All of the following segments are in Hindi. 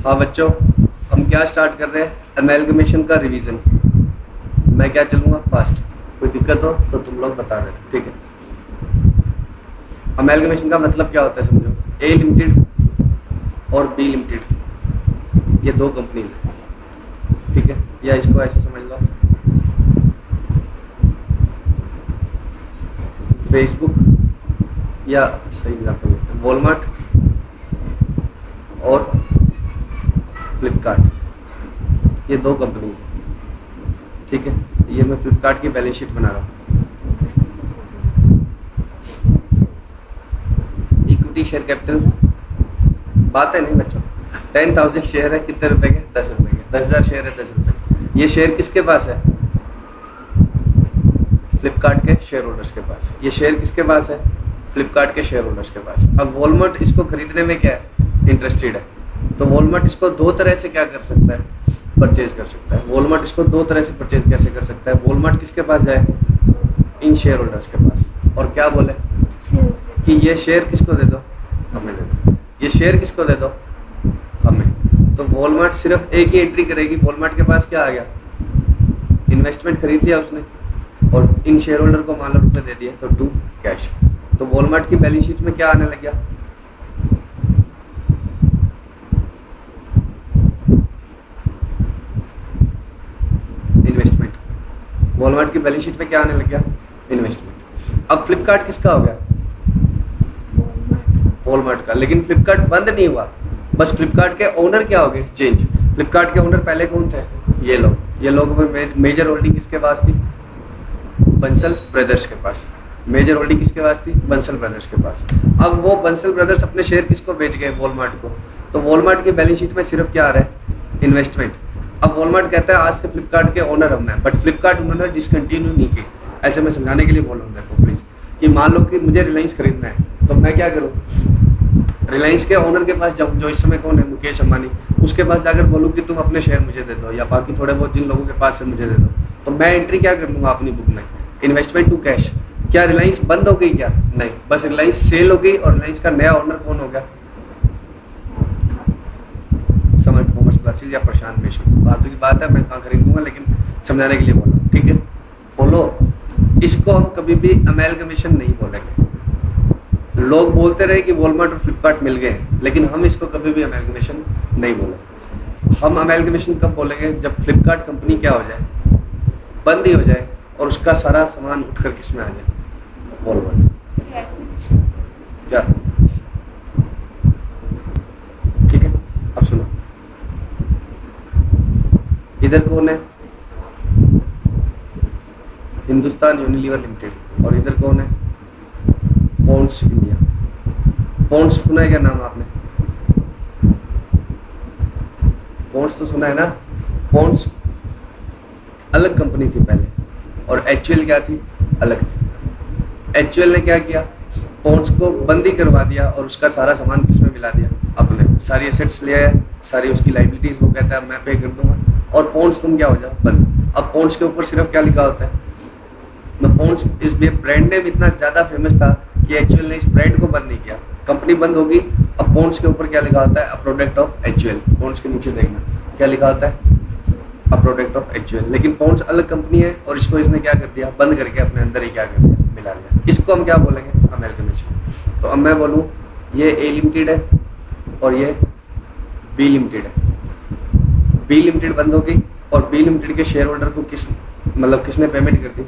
हाँ बच्चों, हम क्या स्टार्ट कर रहे हैं? अमेलगमेशन का रिवीजन। मैं क्या चलूँगा फास्ट, कोई दिक्कत हो तो तुम लोग बता देना, ठीक है। अमेलगमेशन का मतलब क्या होता है समझो। ए लिमिटेड और बी लिमिटेड, ये दो कंपनीज हैं, ठीक है। या इसको ऐसे समझ लो, फेसबुक या सही एग्जाम्पल लेते हैं वॉलमार्ट और फ्लिपकार्ट, ये दो कंपनीज हैं, ठीक है। ये मैं फ्लिपकार्ट की बैलेंस शीट बना रहा हूँ। इक्विटी शेयर कैपिटल बात है नहीं बच्चों। 10,000 शेयर है, कितने रुपए के? 10 रुपए के। 10,000 शेयर है, 10 रुपए के। ये शेयर किसके पास है? फ्लिपकार्ट के शेयर होल्डर्स के पास। ये शेयर किसके पास है? फ्लिपकार्ट के शेयर होल्डर्स के पास। अब वॉलमार्ट इसको खरीदने में क्या है? इंटरेस्टेड है। तो वॉलमार्ट इसको दो तरह से क्या कर सकता है? परचेज कर सकता है। वॉलमार्ट इसको दो तरह से परचेज कैसे कर सकता है? वॉलमार्ट किसके पास जाए? इन शेयर होल्डर्स के पास, और क्या बोले कि ये शेयर किसको दे दो? हमें दे दो। ये शेयर किसको दे दो? हमें। तो वॉलमार्ट सिर्फ एक ही एंट्री करेगी। वॉलमार्ट के पास क्या आ गया? इन्वेस्टमेंट खरीद लिया उसने और इन शेयर होल्डर को मान लो रुपए दे दिए, तो टू कैश। तो वॉलमार्ट की बैलेंस शीट में क्या आने लग गया? इन्वेस्टमेंट। वॉलमार्ट की बैलेंस शीट में क्या आने लग गया? इन्वेस्टमेंट। अब फ्लिपकार्ट किसका हो गया? वॉलमार्ट का। लेकिन फ्लिपकार्ट बंद नहीं हुआ, बस फ्लिपकार्ट के ओनर क्या हो गए? चेंज। फ्लिपकार्ट के ओनर पहले कौन थे? ये लोग में मेजर होल्डिंग किसके पास थी? बंसल ब्रदर्स के पास। मेजर होल्डिंग किसके पास थी? बंसल ब्रदर्स के पास। अब वो बंसल ब्रदर्स अपने शेयर किसको बेच गए? वॉलमार्ट को। तो वॉलमार्ट की बैलेंस शीट में सिर्फ क्या आ रहा है? इन्वेस्टमेंट। अब वॉलमार्ट कहता है आज से फ्लिपकार्ट के ओनर हम हैं, बट फ्लिपकार्ट उन्होंने डिसकंटिन्यू नहीं की। ऐसे मैं समझाने के लिए बोल रहा हूँ देखो प्लीज, कि मान लो कि मुझे रिलायंस खरीदना है, तो मैं क्या करूँ? रिलायंस के ओनर के पास जाऊँ, जो इस समय कौन है? मुकेश अंबानी। उसके पास जाकर बोलूँ कि तुम अपने शेयर मुझे दे दो, या बाकी थोड़े बहुत जिन लोगों के पास है मुझे दे दो, तो मैं एंट्री क्या कर लूँगा अपनी बुक में? Investment to cash. क्या रिलायंस बंद हो गई क्या? नहीं, बस रिलायंस सेल हो गई और रिलायंस का नया ओनर कौन हो गया? समर्थ कॉमर्स क्लासेस या प्रशांत मेश्राम। बातों की बात है, मैं कहाँ खरीदूंगा, लेकिन समझाने के लिए बोल रहा हूँ, ठीक है। बोलो, इसको हम कभी भी अमेलगमेशन नहीं बोलेंगे। लोग बोलते रहे कि वॉलमार्ट और फ्लिपकार्ट मिल गए, लेकिन हम इसको कभी भी अमेलगमेशन नहीं बोलेंगे। हम अमेलगमेशन कब बोलेंगे? जब फ्लिपकार्ट कंपनी क्या हो जाए? बंद ही हो जाए और उसका सारा सामान उठकर किस में आ जाए? वॉलमार्ट। क्या? ठीक है, अब सुनो, इधर कौन है? Hindustan Unilever limited. और इधर कौन है? Pond's India. पॉन्ड्स सुना है क्या नाम आपने? पॉन्ड्स तो सुना है ना। पॉन्ड्स अलग कंपनी थी पहले, और एचयूएल क्या थी? अलग थी। एचयूएल ने क्या किया? पॉन्ड्स को बंद ही करवा दिया और उसका सारा सामान किसमें मिला दिया? अपने। सारी एसेट्स ले आया, सारी उसकी लाइबिलिटीज वो कहता है मैं पे कर दूंगा, और पॉन्ड्स तुम क्या हो जाओ? बंद। अब पॉन्ड्स के ऊपर सिर्फ क्या लिखा होता है? पॉन्ड्स इस ब्रांड नेम इतना ज्यादा फेमस था कि एचयूएल ने इस ब्रांड को बंद नहीं किया। कंपनी बंद होगी, अब पॉन्ड्स के ऊपर क्या लिखा होता है? A product of HUL. Pond's के नीचे देखना क्या लिखा होता है? A product of HUL. लेकिन पॉन्ड्स अलग कंपनी है और इसको इसने क्या कर दिया? बंद करके अपने अंदर ही क्या कर दिया? मिला लिया। इसको हम क्या बोलेंगे? अमेलगमेशन। तो अब मैं बोलूँ ये ए लिमिटेड है और ये बी लिमिटेड है। बी लिमिटेड बंद हो गई और बी लिमिटेड के शेयर होल्डर को किसने पेमेंट कर दी?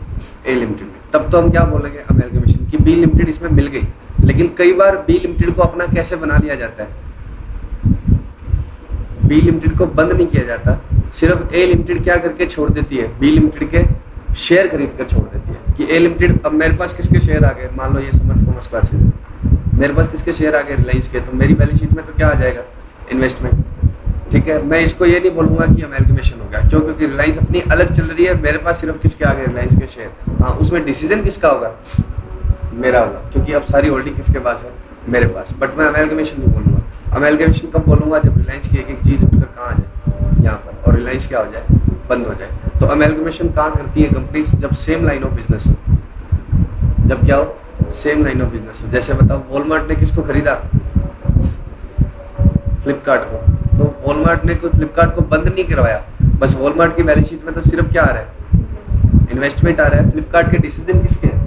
ए लिमिटेड ने। तब तो हम क्या बोलेंगे? अमेलगमेशन, कि बी लिमिटेड इसमें मिल गई। लेकिन कई बार बी लिमिटेड को अपना कैसे बना लिया जाता है? बी लिमिटेड को बंद नहीं किया जाता, सिर्फ ए लिमिटेड क्या करके छोड़ देती है? बी लिमिटेड के शेयर खरीद कर छोड़ देती है कि ए लिमिटेड। अब मेरे पास किसके शेयर आ गए? मान लो ये समर्थ कॉमर्स क्लासेस है, मेरे पास किसके शेयर आ गए? रिलायंस के। तो मेरी बैलेंस शीट में तो क्या आ जाएगा? इन्वेस्टमेंट। ठीक है, मैं इसको ये नहीं बोलूंगा कि अमेलगमेशन हो गया, क्यों? क्योंकि रिलायंस अपनी अलग चल रही है, मेरे पास सिर्फ किसके आ गए? रिलायंस के शेयर। हाँ, उसमें डिसीजन किसका होगा? मेरा होगा, क्योंकि अब सारी होल्डिंग किसके पास है? मेरे पास। बट मैं अमेलगमेशन नहीं बोलूंगा। अमेलगमेशन कब बोलूंगा? जब रिलायंस की एक एक चीज उठकर कहाँ आ जाए? यहाँ पर, और रिलायंस क्या हो जाए? बंद हो जाए। तो अमेलगमेशन कहाँ करती है कंपनी? जब सेम लाइन ऑफ बिजनेस हो। जब क्या हो? सेम लाइन ऑफ बिजनेस हो। जैसे बताओ, वॉलमार्ट ने किसको खरीदा? फ्लिपकार्ट को। तो वॉलमार्ट ने कोई फ्लिपकार्ट को बंद नहीं करवाया, बस वॉलमार्ट की बैलेंस शीट में तो सिर्फ क्या आ रहा है, इन्वेस्टमेंट आ रहा है। फ्लिपकार्ट के डिसीजन किसके हैं?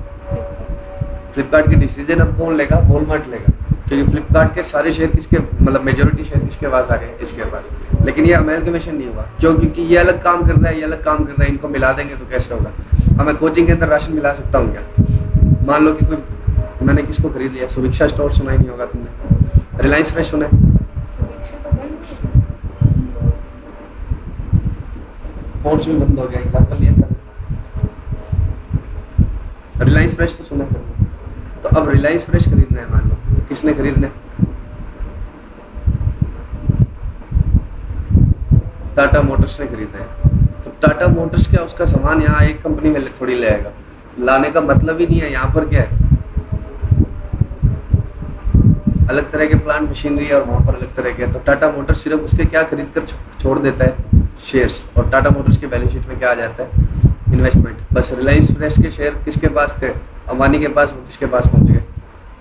फ्लिपकार्ट के डिसीजन अब कौन लेगा? वॉलमार्ट लेगा, क्योंकि फ्लिपकार्ट के सारे शेयर किसके, मतलब मेजोरिटी शेयर किसके पास आ गए? इसके पास। लेकिन ये अमेलगमेशन नहीं हुआ, क्यों? क्योंकि ये अलग काम कर रहा है, ये अलग काम कर रहा है, इनको मिला देंगे तो कैसे होगा? अब मैं कोचिंग के अंदर राशन मिला सकता हूँ क्या? मान लो कि कोई, मैंने किसको खरीद लिया, सुभिक्षा स्टोर सुना ही नहीं होगा तुमने, रिलायंस फ्रेश सुना है, पहुंच भी बंद हो गया, एग्जाम्पल लिया था, रिलायंस फ्रेश तो सुना था। तो अब रिलायंस फ्रेश खरीदना है, मान लो किसने खरीदना है? टाटा मोटर्स ने खरीदना है। तो टाटा मोटर्स क्या उसका सामान यहाँ एक कंपनी में थोड़ी ले आएगा, लाने का मतलब ही नहीं है। यहाँ पर क्या है, अलग तरह के प्लांट मशीनरी है और वहां पर अलग तरह के है। तो टाटा मोटर्स सिर्फ उसके क्या खरीद कर छोड़ देता है? शेयर्स। और टाटा मोटर्स के बैलेंस शीट में क्या आ जाता है? इन्वेस्टमेंट। बस रिलायंस फ्रेश के शेयर किसके पास थे? अंबानी के पास। वो किसके पास पहुंच गए?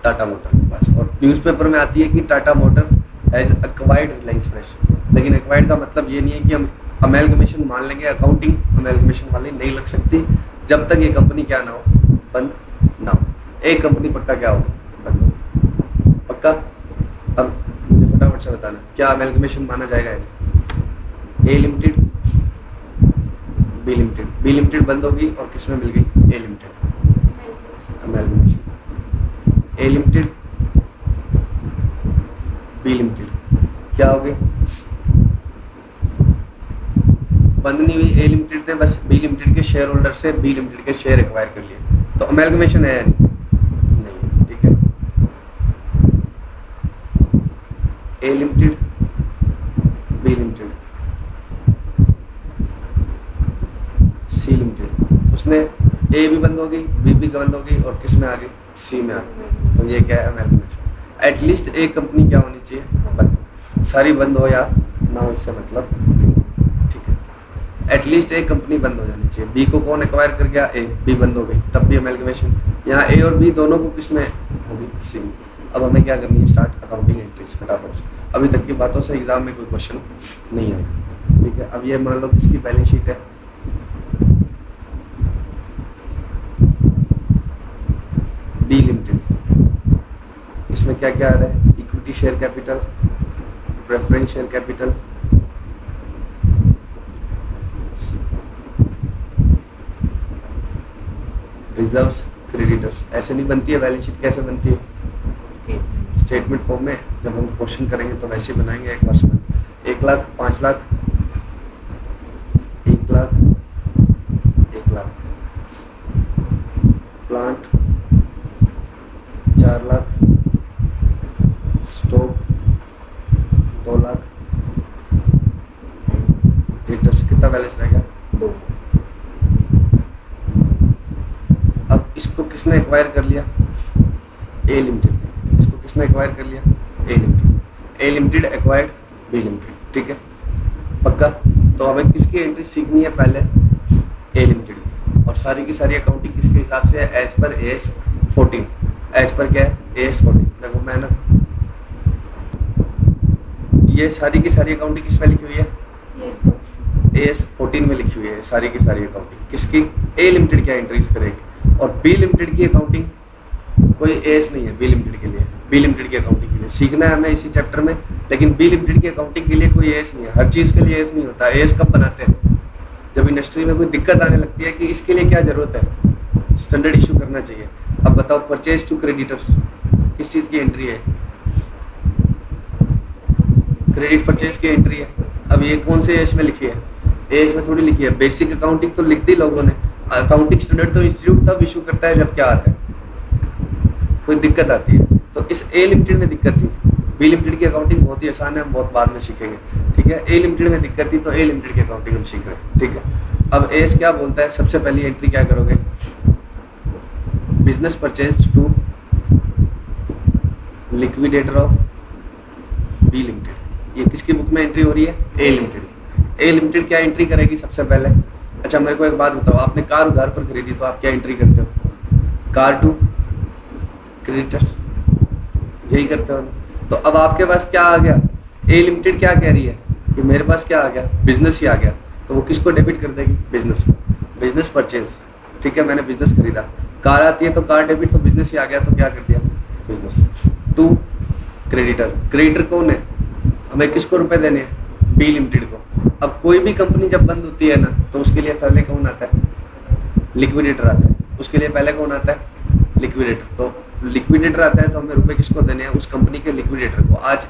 टाटा मोटर के पास। और न्यूज़पेपर में आती है कि Tata motor has acquired Reliance fresh. लेकिन अक्वायर्ड का मतलब ये नहीं है कि हम अमेलगमेशन मान लेंगे, अकाउंटिंग अमेलगमेशन वाली नहीं लग सकती जब तक ये कंपनी क्या ना हो, बंद ना हो। एक कंपनी पक्का क्या होगी? बंद होगी पक्का। अब मुझे फटाफट से बताना, क्या अमेलगमेशन माना जाएगा? A limited, B limited. B limited बंद होगी और किसमें मिल गई? A limited. Amalgamation A limited, B limited क्या हो गई? बंद नहीं हुई। ए लिमिटेड ने बस बी लिमिटेड के शेयर होल्डर से बी लिमिटेड के शेयर एक्वायर कर लिए, तो अमेलगमेशन है या नहीं? ठीक है। A limited, B limited, C limited, उसने ए भी बंद हो गई, बी भी बंद हो गई और किस में आ गई? सी में आ गई। तो ये क्या है? अमेलगमेशन। एटलीस्ट एक कंपनी क्या होनी चाहिए? बंद। सारी बंद हो या ना हो इससे मतलब नहीं, ठीक है। एटलीस्ट एक कंपनी बंद हो जानी चाहिए। बी को कौन एक्वायर कर गया? ए। बी बंद हो गई, तब भी अमेलगमेशन। यहाँ ए और बी दोनों को किसमें होगी? सी में। अब हमें क्या करनी है? स्टार्ट अकाउंटिंग एंट्रीज फटाफट। अभी तक की बातों से एग्जाम में कोई क्वेश्चन नहीं आएगा, ठीक है। अब ये मान लो किसकी बैलेंस शीट है? B limited. इसमें क्या क्या आ रहा है? Equity share capital, preference share capital, reserves, creditors. ऐसे नहीं बनती है बैलेंस शीट। कैसे बनती है? स्टेटमेंट फॉर्म में। जब हम क्वेश्चन करेंगे तो वैसे बनाएंगे। एक बार समझ, 1 lakh, 5 lakh, 1 lakh, 1 lakh, plant 4 lakh, stock 2 lakh, debtors. कितना बैलेंस रहेगा? 2। अब इसको किसने एक्वायर कर लिया? ए लिमिटेड। इसको किसने एक्वायर कर लिया? ए limited. A limited acquired B limited, ठीक है पक्का। तो हमें किसकी एंट्री सीखनी है? पहले ए लिमिटेड की। और सारी की सारी अकाउंटिंग किसके हिसाब से है? As per AS 14। As per क्या है? AS 14। देखो मैं ना, ये सारी की सारी अकाउंटिंग किस में लिखी हुई है? AS 14 में लिखी हुई है सारी की सारी अकाउंटिंग। किसकी? ए लिमिटेड क्या एंट्रीज करेगी। और बी लिमिटेड की अकाउंटिंग कोई एस नहीं है बी लिमिटेड के लिए। बी लिमिटेड की अकाउंटिंग के लिए सीखना है हमें इसी चैप्टर में, लेकिन बी लिमिटेड की अकाउंटिंग के लिए कोई एस नहीं है। हर चीज़ के लिए एस नहीं होता। एस कब बनाते हैं? जब इंडस्ट्री में कोई दिक्कत आने लगती है कि इसके लिए क्या जरूरत है, स्टैंडर्ड इशू करना चाहिए। अब बताओ, परचेज टू क्रेडिटर्स किस चीज़ की एंट्री है? क्रेडिट परचेज की एंट्री है। अब ये कौन से एस में लिखी है? एस में थोड़ी लिखी है। बेसिक अकाउंटिंग तो लिखती लोगों ने। अकाउंटिंग स्टैंडर्ड तो इंस्टीट्यूट तब इशू करता है जब क्या आता है, कोई दिक्कत आती है। तो इस ए लिमिटेड में दिक्कत थी। बी लिमिटेड की अकाउंटिंग बहुत ही आसान है, हम बहुत बाद में सीखेंगे, ठीक है। ए लिमिटेड में दिक्कत थी तो ए लिमिटेड की अकाउंटिंग हम सीख रहे हैं, ठीक है। अब एस क्या बोलता है? सबसे पहली एंट्री क्या करोगे? Business purchase to liquidator of B limited. ये किसकी बुक में एंट्री हो रही है? A limited. ए लिमिटेड क्या एंट्री करेगी सबसे पहले? अच्छा मेरे को एक बात बताओ, आपने कार उधार पर खरीदी तो आप क्या एंट्री करते हो? कार टू क्रेडिटर्स, यही करते हो। तो अब आपके पास क्या आ गया? ए लिमिटेड क्या कह रही है? कि मेरे पास क्या आ गया, बिजनेस ही आ गया, तो वो किसको डेबिट कर देगी, बिजनेस को। बिजनेस परचेज, ठीक है, मैंने बिजनेस खरीदा। कार आती है तो कार डेबिट, तो बिजनेस ही आ गया, तो क्या कर दिया, बिजनेस। To, creditor. क्रेडिटर कौन है, हमें किसको रुपए देने हैं, बी लिमिटेड को। अब कोई भी कंपनी जब बंद होती है ना, तो उसके लिए पहले कौन आता है, लिक्विडेटर आता है। उसके लिए पहले कौन आता है, लिक्विडेटर। तो लिक्विडेटर आता है तो हमें रुपए किसको देने हैं, उस कंपनी के लिक्विडेटर को। आज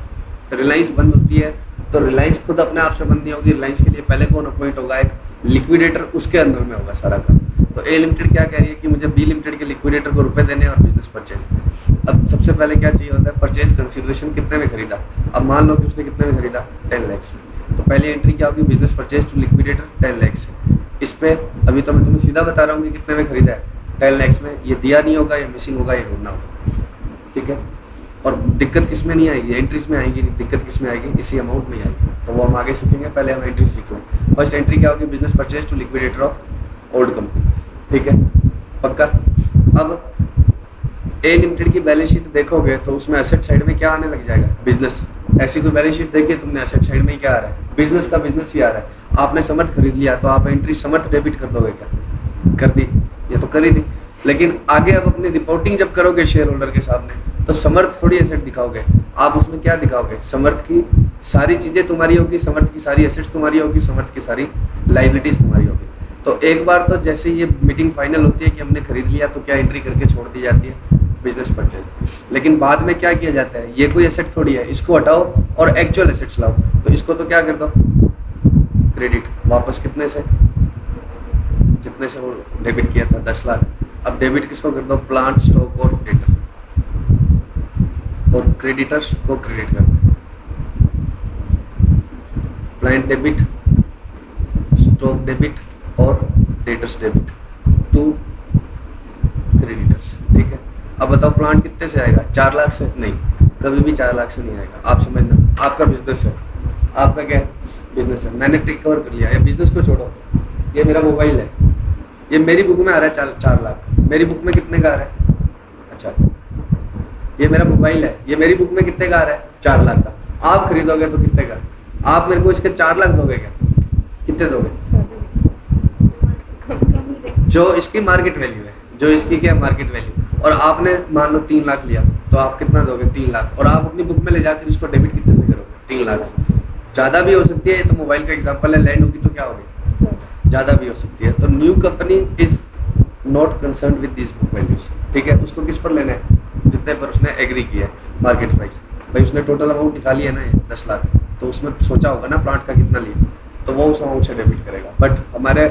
रिलायंस बंद होती है तो रिलायंस खुद अपने आप से बंद नहीं होगी, रिलायंस के लिए पहले कौन अपॉइंट होगा, एक लिक्विडेटर, उसके अंदर में होगा सारा काम। तो ए लिमिटेड क्या कह रही है कि मुझे बी लिमिटेड के लिक्विडेटर को रुपए देने हैं और बिजनेस परचेज। अब सबसे पहले क्या चाहिए होता है, परचेज कंसिडरेशन कितने में खरीदा। अब मान लो कि उसने कितने में खरीदा, 10 लाख में, तो पहली एंट्री क्या होगी, business purchase to liquidator 10 lakh से। इस पे अभी तो मैं तुम्हें सीधा बता रहा हूँ कि कितने में खरीदा है, 10 लाख में। ये दिया नहीं होगा, ये मिसिंग होगा, ये ढूंढना होगा, ठीक है। और दिक्कत किस में नहीं आएगी, एंट्रीज में आएगी, दिक्कत किस में आएगी, इसी अमाउंट में आएगी। तो वो हम आगे सीखेंगे, पहले हम एंट्री सीख लें। फर्स्ट एंट्री क्या होगी, business purchase to liquidator of old company, ठीक है, पक्का। अब ए लिमिटेड की बैलेंस शीट देखोगे तो उसमें एसेट साइड में क्या आने लग जाएगा, बिजनेस। ऐसी कोई बैलेंस शीट देखिए तुमने, एसेट साइड में ही क्या आ रहा है, बिजनेस का बिजनेस ही आ रहा है। आपने समर्थ खरीद लिया तो आप एंट्री समर्थ डेबिट कर दोगे क्या, कर दी, ये तो कर ही दी। लेकिन आगे अब अपनी रिपोर्टिंग जब करोगे शेयर होल्डर के सामने, तो समर्थ थोड़ी एसेट दिखाओगे आप, उसमें क्या दिखाओगे, समर्थ की सारी चीजें तुम्हारी होगी, समर्थ की सारी एसेट्स तुम्हारी होगी, समर्थ की सारी लाइबिलिटीज तुम्हारी होगी। तो एक बार तो जैसे ये मीटिंग फाइनल होती है कि हमने खरीद लिया, तो क्या एंट्री करके छोड़ दी जाती है, बिजनेस परचेज। लेकिन बाद में क्या किया जाता है, ये कोई एसेट थोड़ी है, इसको हटाओ और एक्चुअल एसेट्स लाओ। तो इसको तो क्या कर दो, क्रेडिट, वापस कितने से, जितने से वो डेबिट किया था 10 लाख। अब डेबिट किसको कर दो, प्लांट, स्टॉक और डेटर, और क्रेडिटर्स को क्रेडिट कर दो। प्लांट डेबिट, स्टॉक डेबिट और डेटर्स डेबिट टू क्रेडिटर्स, ठीक है। अब बताओ प्लांट कितने से आएगा, 4 लाख से, नहीं, कभी भी 4 लाख से नहीं आएगा। आप समझना, आपका बिजनेस है, आपका क्या है, बिजनेस है, मैंने टेक कवर कर लिया। ये बिजनेस को छोड़ो, ये मेरा मोबाइल है, ये मेरी बुक में आ रहा है 4 लाख, मेरी बुक में कितने का आ रहा है, अच्छा, ये मेरा मोबाइल है, ये मेरी बुक में कितने का आ रहा है, 4 लाख का। आप खरीदोगे तो कितने का, आप मेरे को इसके 4 लाख दोगे क्या, कितने दोगे, जो इसकी मार्केट वैल्यू है, जो इसकी क्या मार्केट वैल्यू। और आपने मान लो 3 लाख लिया, तो आप कितना दोगे, 3 लाख। और आप अपनी बुक में ले जाकर इसको डेबिट कितने से करोगे, 3 लाख से। ज़्यादा भी हो सकती है, ये तो मोबाइल का एग्जांपल है, लैंड होगी तो क्या होगी, ज़्यादा भी हो सकती है। तो new company is not concern with this book values, ठीक है। उसको किस पर लेना है, जितने पर उसने एग्री किया है मार्केट प्राइस। भाई उसने टोटल अमाउंट निकाली है ना, ये 10 लाख, तो उसमें सोचा होगा ना प्लांट का कितना लिया, तो वो उस अमाउंट से डेबिट करेगा। बट हमारे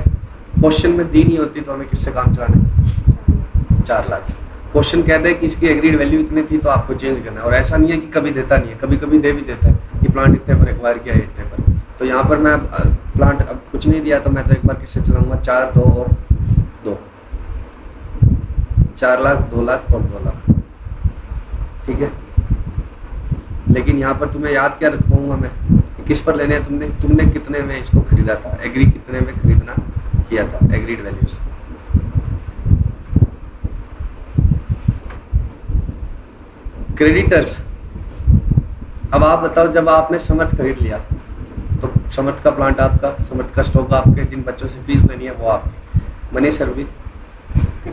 क्वेश्चन में दी नहीं होती, तो हमें किससे काम चलाना, 4 लाख से। क्वेश्चन कहते हैं कि इसकी एग्रीड वैल्यू इतनी थी, तो आपको चेंज करना है। और ऐसा नहीं है कि कभी देता नहीं है, कभी कभी दे भी देता है कि प्लांट इतने पर एक्वायर किया है, इतने पर। तो यहाँ पर मैं प्लांट अब कुछ नहीं दिया, तो मैं तो एक बार किससे चलाऊंगा, 4, 2 और 2, 4 लाख, 2 लाख और 2 लाख, ठीक है। लेकिन यहाँ पर तुम्हें याद क्या रखवाऊंगा मैं, किस पर लेने हैं, तुमने कितने में इसको खरीदा था, एग्री कितने में खरीदना किया था, एग्रीड वैल्यूज। क्रेडिटर्स, अब आप बताओ, जब आपने समर्थ खरीद लिया, तो समर्थ का प्लांट आपका, समर्थ का स्टॉक आपके, जिन बच्चों से फीस लेनी है वो आपकी, मनी सर भी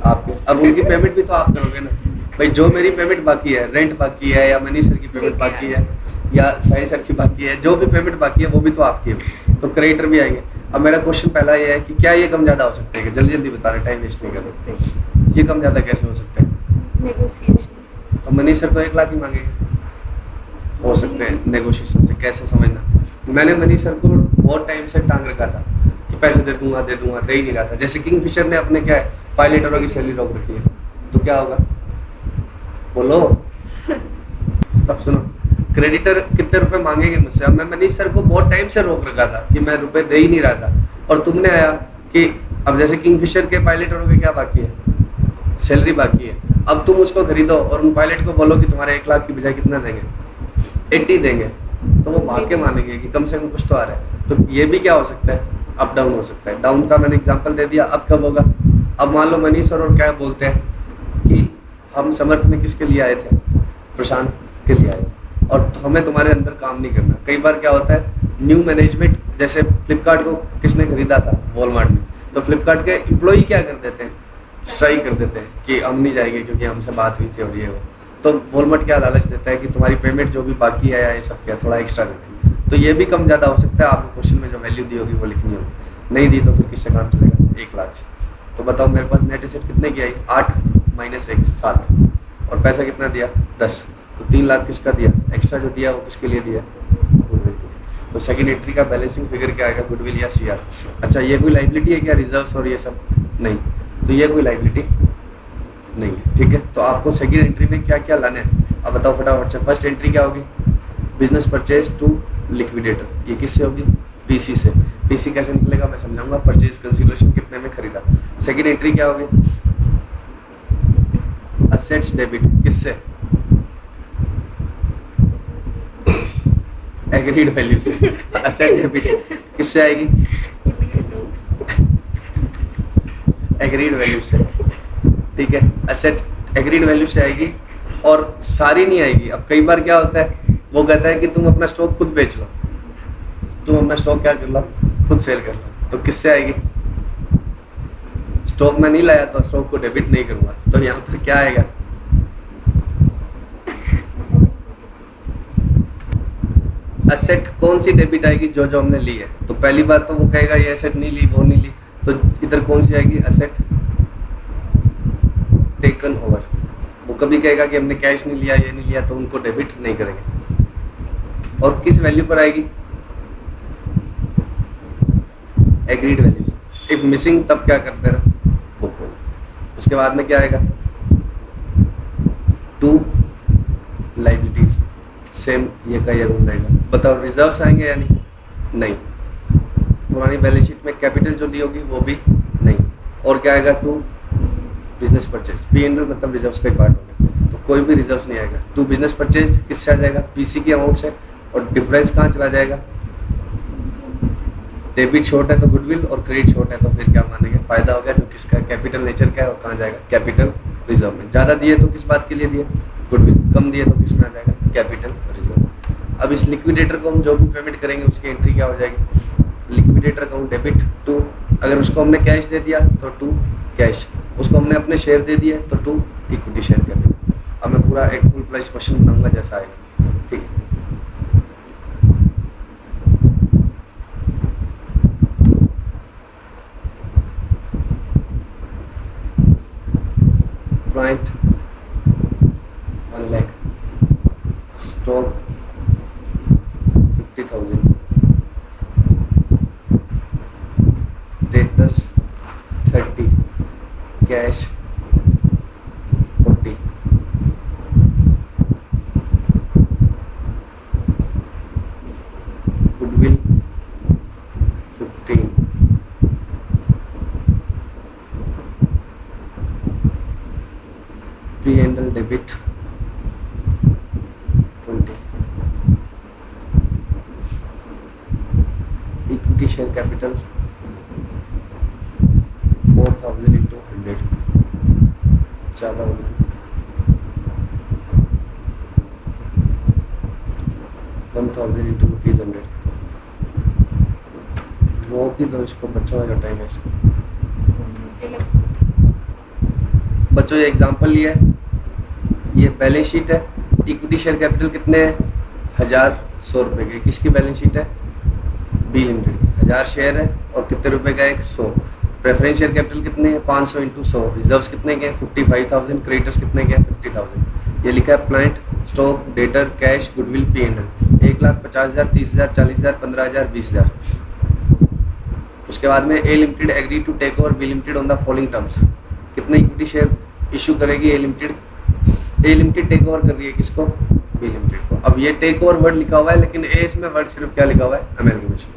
आपके। अब उनकी पेमेंट भी तो आप करोगे ना भाई, जो मेरी पेमेंट बाकी है, रेंट बाकी है, या मनी सर की पेमेंट बाकी है, या साहिल सर की बाकी है, जो भी पेमेंट बाकी है वो भी तो आपकी है, तो क्रेडिटर भी आएंगे। अब मेरा क्वेश्चन पहला ये है कि क्या ये कम ज़्यादा हो सकते हैं, जल्दी जल्दी बता रहे, टाइम वेस्ट नहीं करें, ये कम ज़्यादा कैसे हो सकते हैं, नेगोशिएशन। तो मनी सर तो 1 लाख ही मांगेंगे, हो सकते हैं नेगोशिएशन से। कैसे समझना, मैंने मनी सर को बहुत टाइम से टांग रखा था कि पैसे दे दूंगा, दे ही नहीं रहा था। जैसे किंगफिशर ने अपने क्या है, पायलटरों की सैलरी रोक रखी है, तो क्या होगा, बोलो तब सुनो। क्रेडिटर कितने रुपए मांगेंगे मुझसे। अब मैं मनीष सर को बहुत टाइम से रोक रखा था कि मैं रुपए दे ही नहीं रहा था, और तुमने आया कि अब जैसे किंगफिशर के पायलटरों के क्या बाकी है, सैलरी बाकी है। अब तुम उसको खरीदो और उन पायलट को बोलो कि तुम्हारे 1 लाख की बजाय कितना देंगे, 80 देंगे, तो वो भाग के मानेंगे कि कम से कम कुछ तो आ रहा है। तो ये भी क्या हो सकता है, अप डाउन हो सकता है। डाउन का मैंने एग्जांपल दे दिया, अब कब होगा, अब मान लो मनीष सर और क्या बोलते हैं कि हम समर्थ में किसके लिए आए थे, प्रशांत के लिए आए थे, और हमें तुम्हारे अंदर काम नहीं करना। कई बार क्या होता है, न्यू मैनेजमेंट, जैसे फ्लिपकार्ट को किसने खरीदा था, वॉलमार्ट में, तो फ्लिपकार्ट के एम्प्लॉई क्या कर देते हैं, स्ट्राइक कर देते हैं कि हम नहीं जाएंगे क्योंकि हमसे बात हुई थी और ये वो। तो वॉलमार्ट क्या लालच देता है कि तुम्हारी पेमेंट जो भी बाकी है या ये सब क्या थोड़ा एक्स्ट्रा देते हैं, तो ये भी कम ज़्यादा हो सकता है। आपको क्वेश्चन में जो वैल्यू दी होगी वो लिखनी होगी, नहीं दी तो फिर किससे काम चलेगा, 1 लाख से। तो बताओ मेरे पास नेट एसेट कितने की आई, 8 - 1 7, और पैसा कितना दिया 10, तो 3 लाख किसका दिया, एक्स्ट्रा जो दिया वो किसके लिए दिया, गुडविल के लिए। तो सेकंड एंट्री का बैलेंसिंग फिगर क्या आएगा, गुडविल या सीआर। अच्छा ये कोई लाइबिलिटी है क्या, रिजर्व्स और ये सब नहीं, तो ये कोई लाइबिलिटी नहीं है, ठीक है। तो आपको सेकंड एंट्री में क्या क्या लाना है अब बताओ फटाफट से। फर्स्ट एंट्री क्या होगी, बिजनेस परचेज टू लिक्विडेटर, ये किससे होगी, पीसी से। पीसी कैसे निकलेगा मैं समझाऊंगा, परचेज कंसीडरेशन कितने में खरीदा। सेकंड एंट्री क्या होगी, असेट्स डेबिट, किससे, एग्रीड वैल्यू से। असेट डेबिट किससे आएगी, एग्रीड वैल्यू से, ठीक है। असेट एग्रीड वैल्यू से आएगी और सारी नहीं आएगी। अब कई बार क्या होता है, वो कहता है कि तुम अपना स्टॉक खुद बेच लो, तुम अपना स्टॉक क्या कर लो, खुद सेल कर लो, तो किससे आएगी, स्टॉक में नहीं लाया तो स्टॉक को डेबिट नहीं करूंगा, तो यहाँ पर क्या आएगा, असेट कौन सी डेबिट आएगी, जो जो हमने ली है। तो पहली बात तो वो कहेगा ये असेट नहीं ली, वो नहीं ली, तो इधर कौन सी आएगी, असेट टेकन ओवर। वो कभी कहेगा कि हमने कैश नहीं लिया, ये नहीं लिया, तो उनको डेबिट नहीं करेंगे। और किस वैल्यू पर आएगी, एग्रीड वैल्यू से। इफ मिसिंग तब क्या करते ना, बुक हो। उसके बाद में क्या आएगा, टू लाइबिलिटीज, सेम ये का ये रूल रहेगा। बताओ रिजर्व्स आएंगे या नहीं, नहीं। पुरानी बैलेंस शीट में कैपिटल जो दी होगी वो भी नहीं। और क्या आएगा, टू बिजनेस परचेज, P&L मतलब रिजर्व्स का ही पार्ट हो गया, तो कोई भी रिजर्व्स नहीं आएगा। टू बिजनेस परचेज किससे आ जाएगा, पीसी की अमाउंट से। और डिफरेंस कहाँ चला जाएगा, डेबिट शॉर्ट है तो गुडविल, और क्रेडिट शॉर्ट है तो फिर क्या मानेंगे, फायदा हो गया, जो किसका कैपिटल नेचर का है और कहाँ जाएगा, कैपिटल रिजर्व में। ज़्यादा दिए तो किस बात के लिए दिए, गुडविल, कम दिए तो किस में आ जाएगा, कैपिटल रिजर्व। अब इस लिक्विडेटर को हम जो भी पेमेंट करेंगे उसकी एंट्री क्या हो जाएगी, लिक्विडेटर अकाउंट डेबिट टू, अगर उसको हमने कैश दे दिया तो टू कैश, उसको हमने अपने शेयर दे दिए तो टू इक्विटी शेयर कैपिटल। अब मैं पूरा एक फुल फ्लेज्ड क्वेश्चन बनाऊंगा जैसा आएगा, ठीक है। Client 1 lakh, stock 50,000, debtors 30, cash 40, goodwill 15, P&L debit 20, equity share capital 4,000 into 100, ज़्यादा हो गया, 1,000 into ₹100। वो की दो इसको, बच्चों का टाइम वेस्ट। बच्चों ये एग्जांपल लिया है, ये बैलेंस शीट है। इक्विटी शेयर कैपिटल कितने हैं, 1,100 रुपये की। किसकी बैलेंस शीट है, बी लिमिटेड की। 1,000 शेयर है और कितने रुपए का, 100। प्रेफरेंस शेयर कैपिटल कितने हैं, 500 into 100। रिजर्व्स कितने के, 55,000। क्रेडिटर्स कितने के, 50,000। ये लिखा है plant, stock, debtor, cash, goodwill, P&L। 1,50,000, 30,000, 40,000, 15,000, 20,000। उसके बाद में A limited agree to take over B limited on the following terms. कितने इक्विटी शेयर इशू करेगी A limited, A limited take over कर रही है किसको, बी लिमिटेड को। अब ये टेक ओवर वर्ड लिखा हुआ है, लेकिन ए इसमें वर्ड सिर्फ क्या लिखा हुआ है, amalgamation.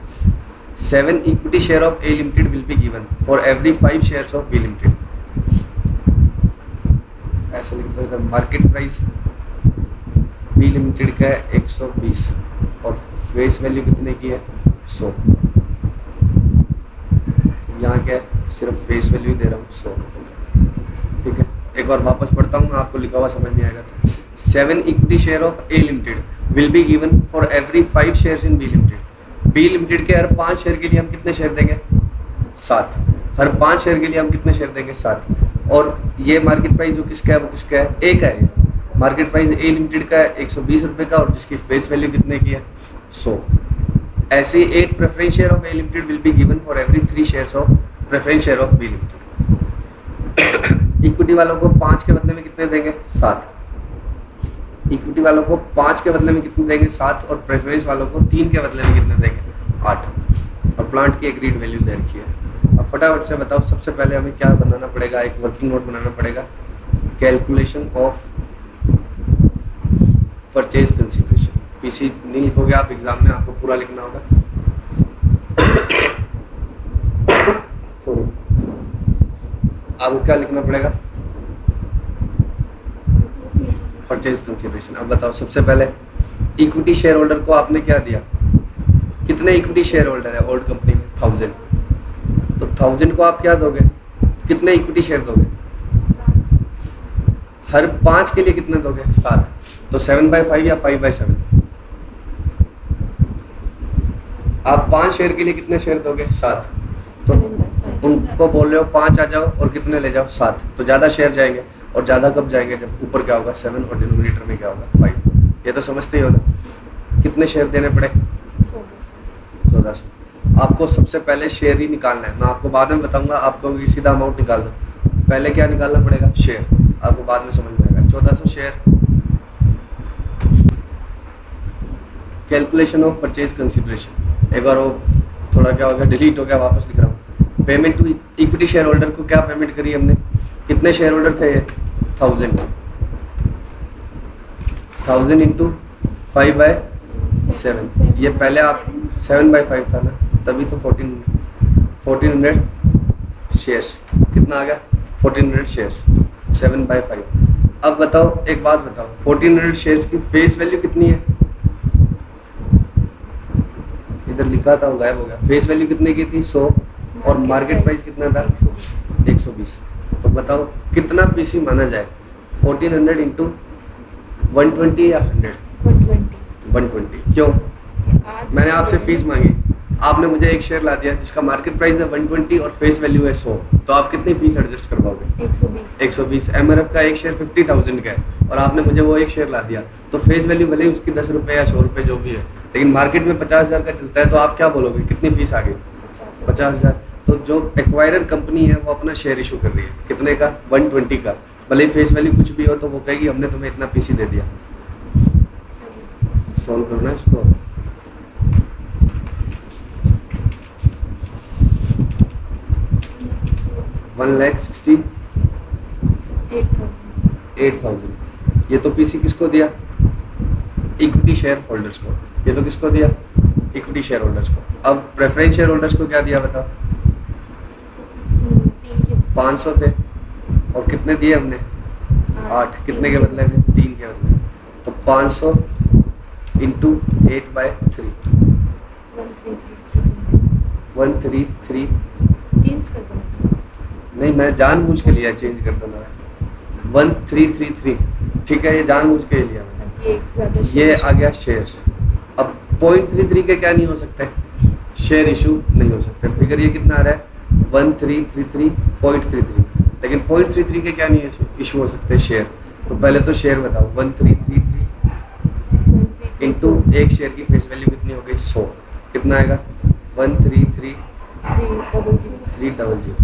7 equity share of A limited will be given for every 5 shares of B limited. ऐसा लिख दो इधर। मार्केट प्राइस बी लिमिटेड का है 120 और फेस वैल्यू कितने की है, 100। यहाँ क्या है, सिर्फ फेस वैल्यू दे रहा हूँ 100, ठीक है। एक बार वापस पढ़ता हूँ, आपको लिखा हुआ समझ नहीं आएगा तो। 7 equity share of A limited will be given for every 5 shares in B limited. B limited के हर 5 शेयर के लिए हम कितने शेयर देंगे? 7। हर 5 शेयर के लिए हम कितने शेयर देंगे? 7। और ये मार्केट प्राइस जो किसका है वो किसका है? ए का है। मार्केट प्राइस ए लिमिटेड का है 120 रुपये का, और जिसकी फेस वैल्यू कितने की है? 100। ऐसे ही 8 preference share of A limited will be given for every 3 shares of preference share of B limited. Equity वालों को 5 के बदले में कितने देंगे? 7। इक्विटी वालों को 5 के बदले में कितने देंगे? 7। और प्रेफरेंस वालों को 3 के बदले में कितने देंगे? 8। और प्लांट की एग्रीड वैल्यू दे रखी है। अब फटाफट से बताओ, सबसे पहले हमें क्या बनाना पड़ेगा? एक वर्किंग नोट बनाना पड़ेगा, calculation of purchase consideration. PC नहीं लिखोगे आप एग्जाम में, आपको पूरा लिखना होगा। आपको क्या लिखना पड़ेगा? Purchase consideration. अब बताओ, सबसे पहले इक्विटी शेयर होल्डर को आपने क्या दिया? कितने इक्विटी शेयर होल्डर है ओल्ड कंपनी में? 1000। तो 1000 को आप क्या दोगे? कितने इक्विटी शेयर दोगे? हर 5 के लिए कितने दोगे? 7। तो 7/5 या 5/7? आप 5 शेयर के लिए कितने शेयर दोगे? 7। तो उनको बोल रहे हो 5 आ जाओ और कितने ले जाओ? 7। तो ज्यादा शेयर जाएंगे, और ज्यादा कब जाएंगे? जब ऊपर क्या होगा? 7 और डिनोमिनेटर में क्या होगा? 5। ये तो समझते ही हो ना। कितने शेयर देने पड़े? 1400। आपको सबसे पहले शेयर ही निकालना है। मैं आपको बाद में बताऊंगा, आपको सीधा अमाउंट निकाल दो। पहले क्या निकालना पड़ेगा? शेयर। आपको बाद में समझ में आएगा। 1400 share. Calculation of purchase consideration. एक बार वो थोड़ा क्या हो गया, डिलीट हो गया, वापस लिख रहा हूँ। Payment to equity share holder को क्या पेमेंट करी हमने? कितने शेयर होल्डर थे ये? 1000। 1000 इंटू 5/7। ये पहले आप 7/5 था ना, तभी तो 1400 शेयर्स। कितना आ गया? 1400 शेयर्स। 7/5। अब बताओ, एक बात बताओ, 1400 शेयर्स की फेस वैल्यू कितनी है? इधर लिखा था, गायब हो गया। फेस वैल्यू कितने की थी? 100। और मार्केट प्राइस कितना था? 120। तो बताओ कितना पीसी माना जाए? 1400 इंटू 120 या 100? 120। क्यों? मैंने आपसे फीस मांगी, आपने मुझे एक शेयर ला दिया जिसका मार्केट प्राइस है 120 और फेस वैल्यू है 100। तो आप कितनी फीस एडजस्ट कर पाओगे? 120। एमआरएफ का एक शेयर 50,000 का है, और आपने मुझे वो एक शेयर ला दिया, तो फेस वैल्यू भले ही उसकी 10 रुपये या 100 रुपये जो भी है, लेकिन मार्केट में 50,000 का चलता है। तो आप क्या बोलोगे? कितनी फीस आ गई? 50,000। तो जो एक्वायरर कंपनी है वो अपना शेयर इशू कर रही है, कितने का? 120 का। भले ही फेस वैल्यू कुछ भी हो, तो वो कहेगी हमने तुम्हें इतना पीसी दे दिया। सॉल्व करना इसको। $1,68,000। ये तो पीसी किसको दिया? इक्विटी शेयर होल्डर्स को। ये तो किसको दिया? इक्विटी शेयर होल्डर्स को। अब प्रेफरेंस शेयर होल्डर्स को क्या दिया बताओ? 500 थे, और कितने दिए हमने? 8। कितने के बदले में? 3 के बदले। तो 500 इंटू 8/3। 133। चेंज कर दो। नहीं, मैं जानबूझ के लिया, चेंज कर दो ना। 1333। ठीक है, ये जानबूझ के लिया मैंने। ये आ गया शेयर्स। अब 0.33 के क्या नहीं हो सकते? शेयर इशू नहीं हो सकते। फिगर ये कितना आ रहा है? 1333.33। लेकिन 0.33 के क्या नहीं इशू हो सकते? शेयर। तो पहले तो शेयर बताओ। 1333 इंटू एक शेयर की फेस वैल्यू कितनी हो गई? 100। कितना आएगा? 133,300।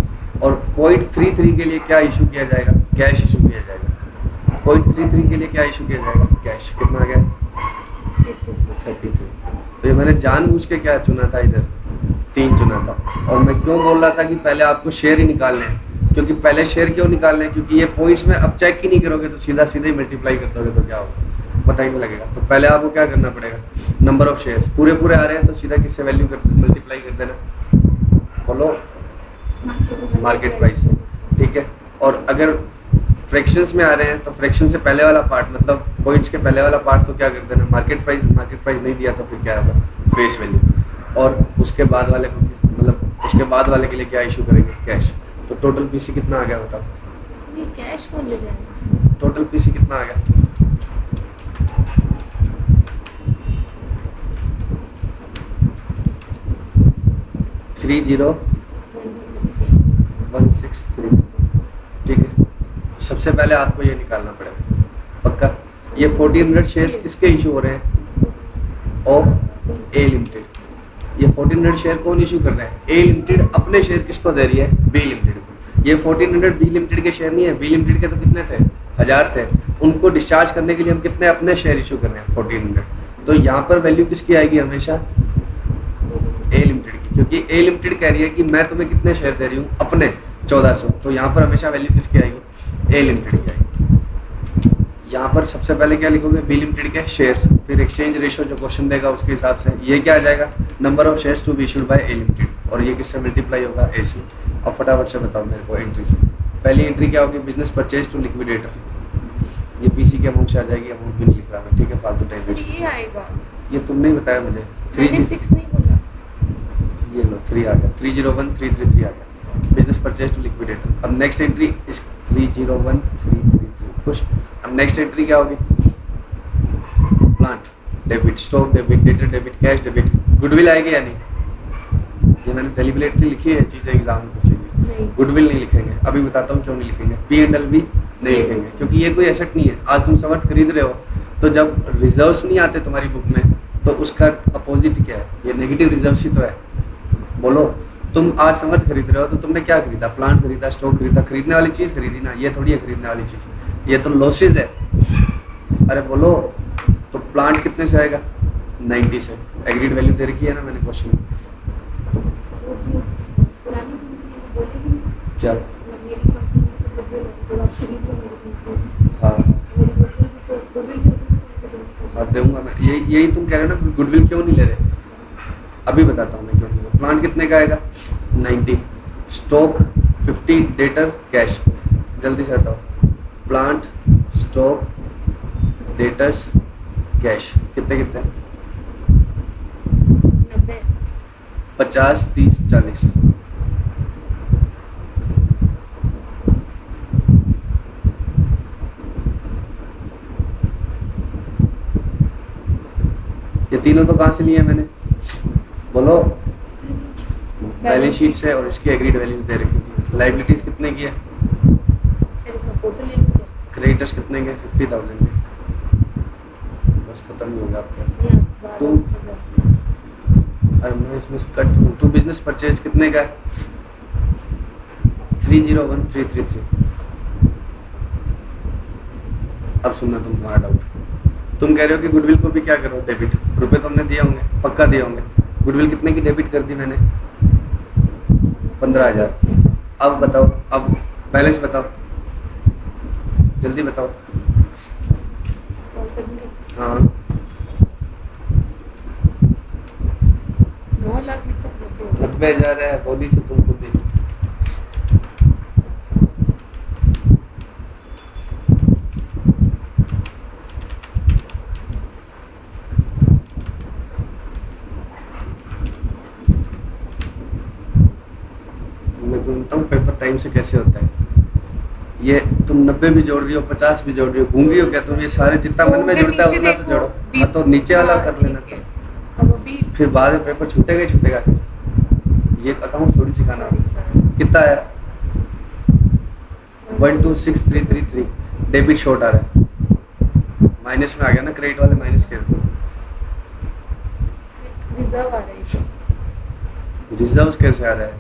और 0.33 के लिए क्या इशू किया जाएगा? कैश इशू किया जाएगा। 0.33 के लिए क्या इशू किया जाएगा? कैश। कितना आ गया? 33। तो ये मैंने जानबूझ के क्या चुना था? इधर 3 चुना था। और मैं क्यों बोल रहा था कि पहले आपको शेयर ही निकालने हैं? क्योंकि पहले शेयर क्यों निकालने हैं? क्योंकि ये पॉइंट्स में अब चेक ही नहीं करोगे तो सीधा सीधा ही मल्टीप्लाई कर दोगे, तो क्या होगा पता ही नहीं लगेगा। तो पहले आपको क्या करना पड़ेगा? नंबर ऑफ शेयर्स पूरे आ रहे हैं तो सीधा किससे वैल्यू कर मल्टीप्लाई कर देना? बोलो, मार्केट प्राइस से। ठीक है। और अगर फ्रैक्शंस में आ रहे हैं तो फ्रैक्शन से पहले वाला पार्ट, मतलब पॉइंट्स के पहले वाला पार्ट तो क्या कर देना? मार्केट प्राइस नहीं दिया तो फिर क्या होगा? Face value. और उसके बाद वाले को, मतलब उसके बाद वाले के लिए क्या इशू करेंगे? कैश। तो टोटल पीसी कितना आ गया बताओ? ये कैश कौन ले जाएगा? टोटल पीसी कितना आ गया? 301633, ठीक है। तो सबसे पहले आपको ये निकालना पड़ेगा, पक्का। ये 1400 शेयर्स किसके इशू हो रहे हैं? Of A limited. ये 1400 शेयर कौन इशू कर रहा है? ए लिमिटेड अपने शेयर किसको दे रही है? बी लिमिटेड को। ये 1400 बी लिमिटेड के शेयर नहीं है, बी लिमिटेड के तो कितने थे? 1000 थे। उनको डिस्चार्ज करने के लिए हम कितने अपने शेयर इशू कर रहे हैं? 1400। तो यहाँ पर वैल्यू किसकी आएगी? हमेशा ए लिमिटेड की, क्योंकि ए लिमिटेड कह रही है कि मैं तुम्हें कितने शेयर दे रही हूँ? अपने 1400। तो यहाँ पर हमेशा वैल्यू किसकी आएगी? ए लिमिटेड की आएगी। यहाँ पर सबसे पहले क्या लिखोगे? बी लिमिटेड के शेयर्स, फिर एक्सचेंज रेशो जो क्वेश्चन देगा उसके हिसाब से ये क्या आ जाएगा? Number of shares to be issued by A limited, और ये किससे मल्टीप्लाई होगा? ए से। अब फटाफट से बताओ मेरे को एंट्री से। पहली एंट्री क्या होगी? Business purchase to liquidator. ये पीसी के अमाउंट से आ जाएगी, अमाउंट भी नहीं लिख रहा मैं, ठीक है, फालतू टाइम वेस्ट। ये आएगा, ये तुमने ही बताया मुझे। मैंने 6 नहीं बोला। ये लो 3 आ गया, 301333 आ गया, बिजनेस परचेज टू लिक्विडेटर। अब नेक्स्ट एंट्री इस 301333 खुश। अब नेक्स्ट एंट्री क्या होगी? Plant debit, stock debit, debtor debit, cash debit. Goodwill आएगी या नहीं? ये मैंने डेलिबरेटली लिखी है चीज़ें, एग्जाम में पूछेगी। गुडविल नहीं लिखेंगे, अभी बताता हूँ क्यों नहीं लिखेंगे। पी एंड एल भी नहीं लिखेंगे, क्योंकि ये कोई एसेट नहीं है। आज तुम समर्थ खरीद रहे हो, तो जब रिजर्व्स नहीं आते तुम्हारी बुक में, तो उसका अपोजिट क्या है? ये नेगेटिव रिजर्व्स ही तो है। बोलो, तुम आज समर्थ खरीद रहे हो तो तुमने क्या खरीदा? प्लांट खरीदा, स्टॉक खरीदा, खरीदने वाली चीज़ खरीदी ना। ये थोड़ी है खरीदने वाली चीज़, ये तो लॉसेज है। अरे बोलो, तो प्लांट कितने से आएगा? 90 से। एग्रीड वैल्यू दे रखी है ना मैंने क्वेश्चन में। वो जो पुरानी कंपनी वो बोलेगी नहीं, क्या? मेरी कंपनी तो गुडविल है, जब आप खरीद लो मेरी कंपनी, हाँ मेरी गुडविल भी तो गुडविल भी तो हाँ दूंगा मैं। यही तुम कह रहे हो ना, गुडविल क्यों नहीं ले रहे? अभी बताता हूँ मैं क्यों नहीं ले रहा। प्लांट कितने का आएगा? 90, स्टॉक 50, डेटर कैश। जल्दी से बताओ, प्लांट, स्टॉक, डेटर्स, कैश कितने कितने? 90, 50, 30, 40। ये तीनों तो कहाँ से लिए हैं मैंने? बोलो। बैलेंस शीट से, और इसकी एग्रीड वैल्यूज दे रखी थी। लाइबिलिटीज कितने की है? सर इसका टोटल ले लीजिए। क्रेडिटर्स कितने के? 50,000 के। बस खत्म ही हो गया आपका। यहाँ तो 12,000। अरे मैं इसमें कट हूँ। टू बिजनेस परचेज कितने का है? 301333। अब सुनना तुम, तुम्हारा डाउट। तुम कह रहे हो कि गुडविल को भी क्या करो? डेबिट। रुपए तो हमने दिए होंगे, पक्का दिए होंगे। गुडविल कितने की डेबिट कर दी मैंने? 15,000। अब बताओ, अब बैलेंस बताओ, जल्दी बताओ। कॉल करेंगे। हाँ 9 लाख लिखा 90,000 है, बोली थी तुम खुद ही। मैं तुम्हें बताऊँ पेपर टाइम से कैसे होता है। ये तुम 90 भी जोड़ रही हो, 50 भी जोड़ रही हो, गूंगी हो क्या तुम? ये सारे जितना मन में जुड़ता है उतना तो जोड़ो। हाँ तो नीचे वाला कर लेना तुम, अब अभी फिर बाद में पेपर छूटेगा ही छूटेगा। फिर ये अकाउंट थोड़ी सिखाना। कितना आया? 126333। डेबिट शॉर्ट आ रहा है, माइनस में आ गया ना, क्रेडिट वाले माइनस कर दो। रिजर्व आ रही है, रिजर्व्स कैसे आ रहा है?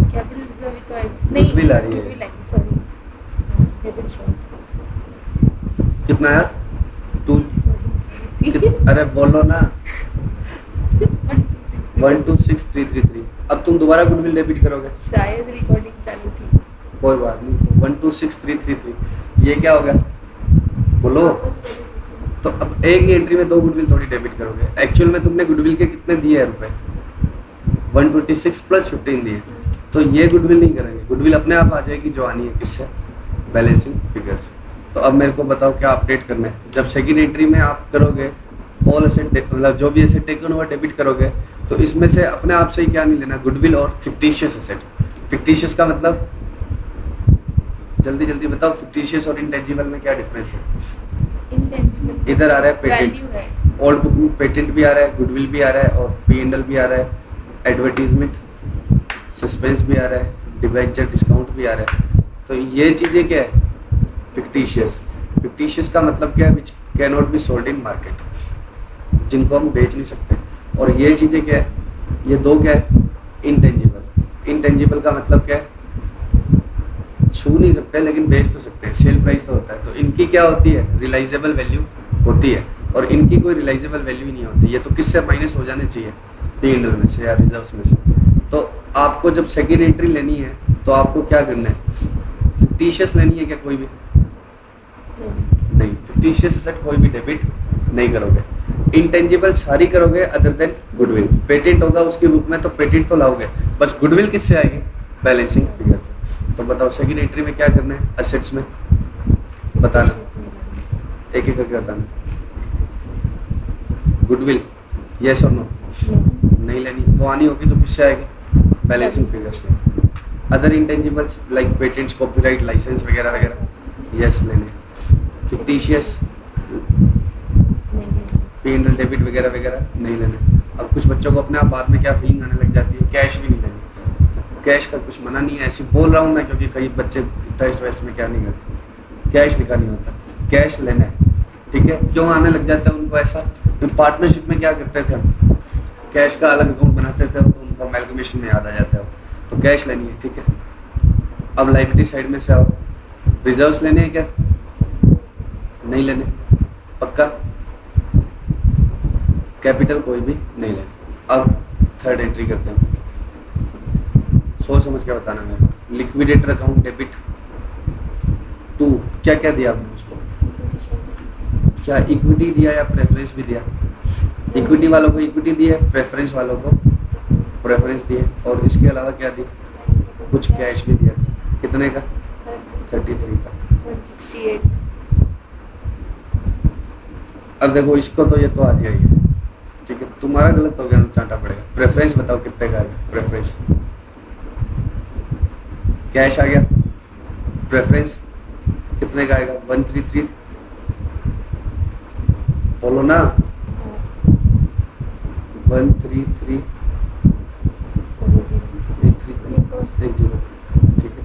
कैपिटल रिजर्व ही तो आएगा। Goodwill आ रही है। Goodwill आएगी, सॉरी। डेबिट शॉर्ट कितना आया? 2। अरे बोलो ना। 126333। अब तुम दोबारा गुडविल डेबिट करोगे? शायद रिकॉर्डिंग चालू थी। कोई बात नहीं। तो 126333 ये क्या हो गया? बोलो। तो अब एक ही एंट्री में 2 गुडविल थोड़ी डेबिट करोगे। एक्चुअल में तुमने गुडविल के कितने दिए हैं रुपए? 126 प्लस 15 दिए। तो ये गुडविल नहीं करेंगे, गुडविल अपने आप आ जाएगी जो आनी है। किससे? बैलेंसिंग फिगर से। तो अब मेरे को बताओ क्या अपडेट करना है। जब सेकंड एंट्री में आप करोगे ऑल एसेट, मतलब जो भी एसेट टेकन हुआ डेबिट करोगे, तो इसमें से अपने आप से ही क्या नहीं लेना? गुडविल और फिक्टिशियस एसेट। फिक्टिशियस का मतलब जल्दी जल्दी बताओ, फिक्टिशियस और इंटेंजिबल में क्या डिफरेंस है? इंटेंजिबल इधर आ रहा है पेटेंट, वैल्यू है। ओल्ड बुक में पेटेंट भी आ रहा है, गुडविल भी आ रहा है, और P&L भी आ रहा है, एडवर्टीजमेंट सस्पेंस भी आ रहा है, डिबेंचर डिस्काउंट भी आ रहा है। तो ये चीज़ें क्या है? फिक्टिशियस। फिक्टिशियस का मतलब क्या है? Which can not be sold in market, जिनको हम बेच नहीं सकते। और ये चीज़ें क्या है? ये दो क्या है? इंटेंजिबल। इंटेंजिबल का मतलब क्या है? छू नहीं सकते लेकिन बेच तो सकते हैं, सेल प्राइस तो होता है। तो इनकी क्या होती है? रियलाइजेबल वैल्यू होती है, और इनकी कोई रियलाइजेबल वैल्यू ही नहीं होती। ये तो किससे माइनस हो जाने चाहिए? P&L में से या रिजर्व्स में से। तो आपको जब सेकेंड एंट्री लेनी है तो आपको क्या करना है? फिक्टिशियस लेनी है क्या कोई भी? नहीं, फिक्टिशियस एसेट कोई भी डेबिट नहीं करोगे। इंटेंजिबल सारी करोगे अदर देन गुडविल। पेटेंट होगा उसकी बुक में तो पेटेंट तो लाओगे, बस गुडविल किससे आएगी? बैलेंसिंग फिगर से। तो बताओ सेकेंड एंट्री में क्या करना है? एसेट्स में बताना, एक एक करके बताना। गुडविल यस और नो? नहीं लेनी, वो आनी होगी तो किससे आएगी? बैलेंसिंग फिगर से। Other intangibles like patents, copyright, license वगैरह वगैरह यस लेने। फिक्टिशियस P&L डेबिट वगैरह वगैरह नहीं लेने। अब कुछ बच्चों को अपने आप बाद में क्या फीलिंग आने लग जाती है? कैश भी नहीं लेनी। कैश का कुछ मना नहीं है, ऐसे बोल रहा हूँ मैं क्योंकि कई बच्चे टेस्ट वेस्ट में क्या नहीं करते, कैश लिखा नहीं होता, कैश लेना है। ठीक है, क्यों आने लग जाता है उनको ऐसा? पार्टनरशिप में क्या करते थे हम? कैश का अलग अकाउंट बनाते थे, तो उनको अमेलगमेशन में याद आ जाता है। तो कैश लेनी है, ठीक है। अब लाइबिलिटी साइड में से आओ, रिजर्व्स लेने हैं क्या? नहीं लेने, पक्का। कैपिटल कोई भी नहीं लेने। अब थर्ड एंट्री करते हैं, सोच समझ के बताना मेरे। लिक्विडेटर अकाउंट डेबिट टू, क्या क्या दिया आपने उसको? क्या इक्विटी दिया या प्रेफरेंस भी दिया? इक्विटी वालों को इक्विटी दी है, प्रेफरेंस वालों को प्रेफरेंस दिए, और इसके अलावा क्या दी? कुछ कैश भी दिया था। कितने का? 33 का। 168। अब देखो इसको तो ये तो आ जाएगी, ठीक है। तुम्हारा गलत हो गया, चांटा पड़ेगा। प्रेफरेंस बताओ कितने का आएगा? प्रेफरेंस कैश आ गया, प्रेफरेंस कितने का आएगा? 133। बोलो ना, 133 10, ठीक है।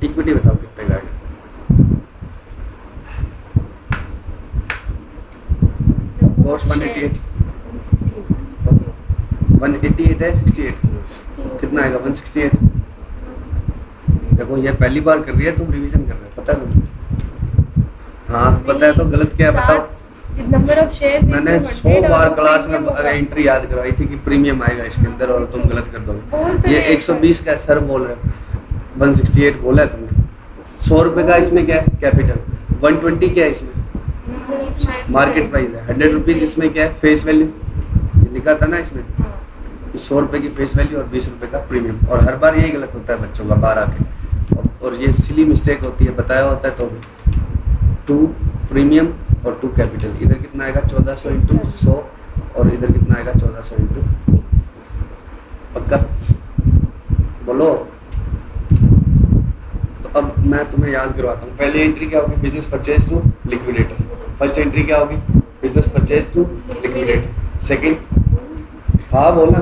इक्विटी बताओ कितने का आएगा? 188 188 है, 68 कितना आएगा? 168। देखो ये पहली बार कर रही है, तुम रिवीजन कर रहे हो, पता है तुम्हें? हाँ तो पता है तो गलत क्या है बताओ? नंबर ऑफ शेयर मैंने 100 बार क्लास में एंट्री याद करवाई थी कि प्रीमियम आएगा इसके अंदर, और तुम गलत कर दोगे। ये 120 का सर बोल रहे हो, 168 बोला है तुमने। 100 रुपए का इसमें क्या है? कैपिटल। 120 क्या है इसमें? मार्केट प्राइस है। 100 रुपीज इसमें क्या है? Face value. ये लिखा था ना इसमें, 100 रुपए की फेस वैल्यू और 20 रुपए का प्रीमियम। और हर बार यही गलत होता है बच्चों का बाहर आके, और ये सिली मिस्टेक होती है, बताया होता है तो भी। 2 प्रीमियम और 2 कैपिटल। इधर कितना आएगा? 1400 इंटू 100, और इधर कितना आएगा? 1400 इंटू। पक्का बोलो। तो अब मैं तुम्हें याद करवाता हूँ। पहली एंट्री क्या होगी? Business purchase to liquidator. First entry क्या होगी? Business purchase to liquidator. Second, हाँ बोलना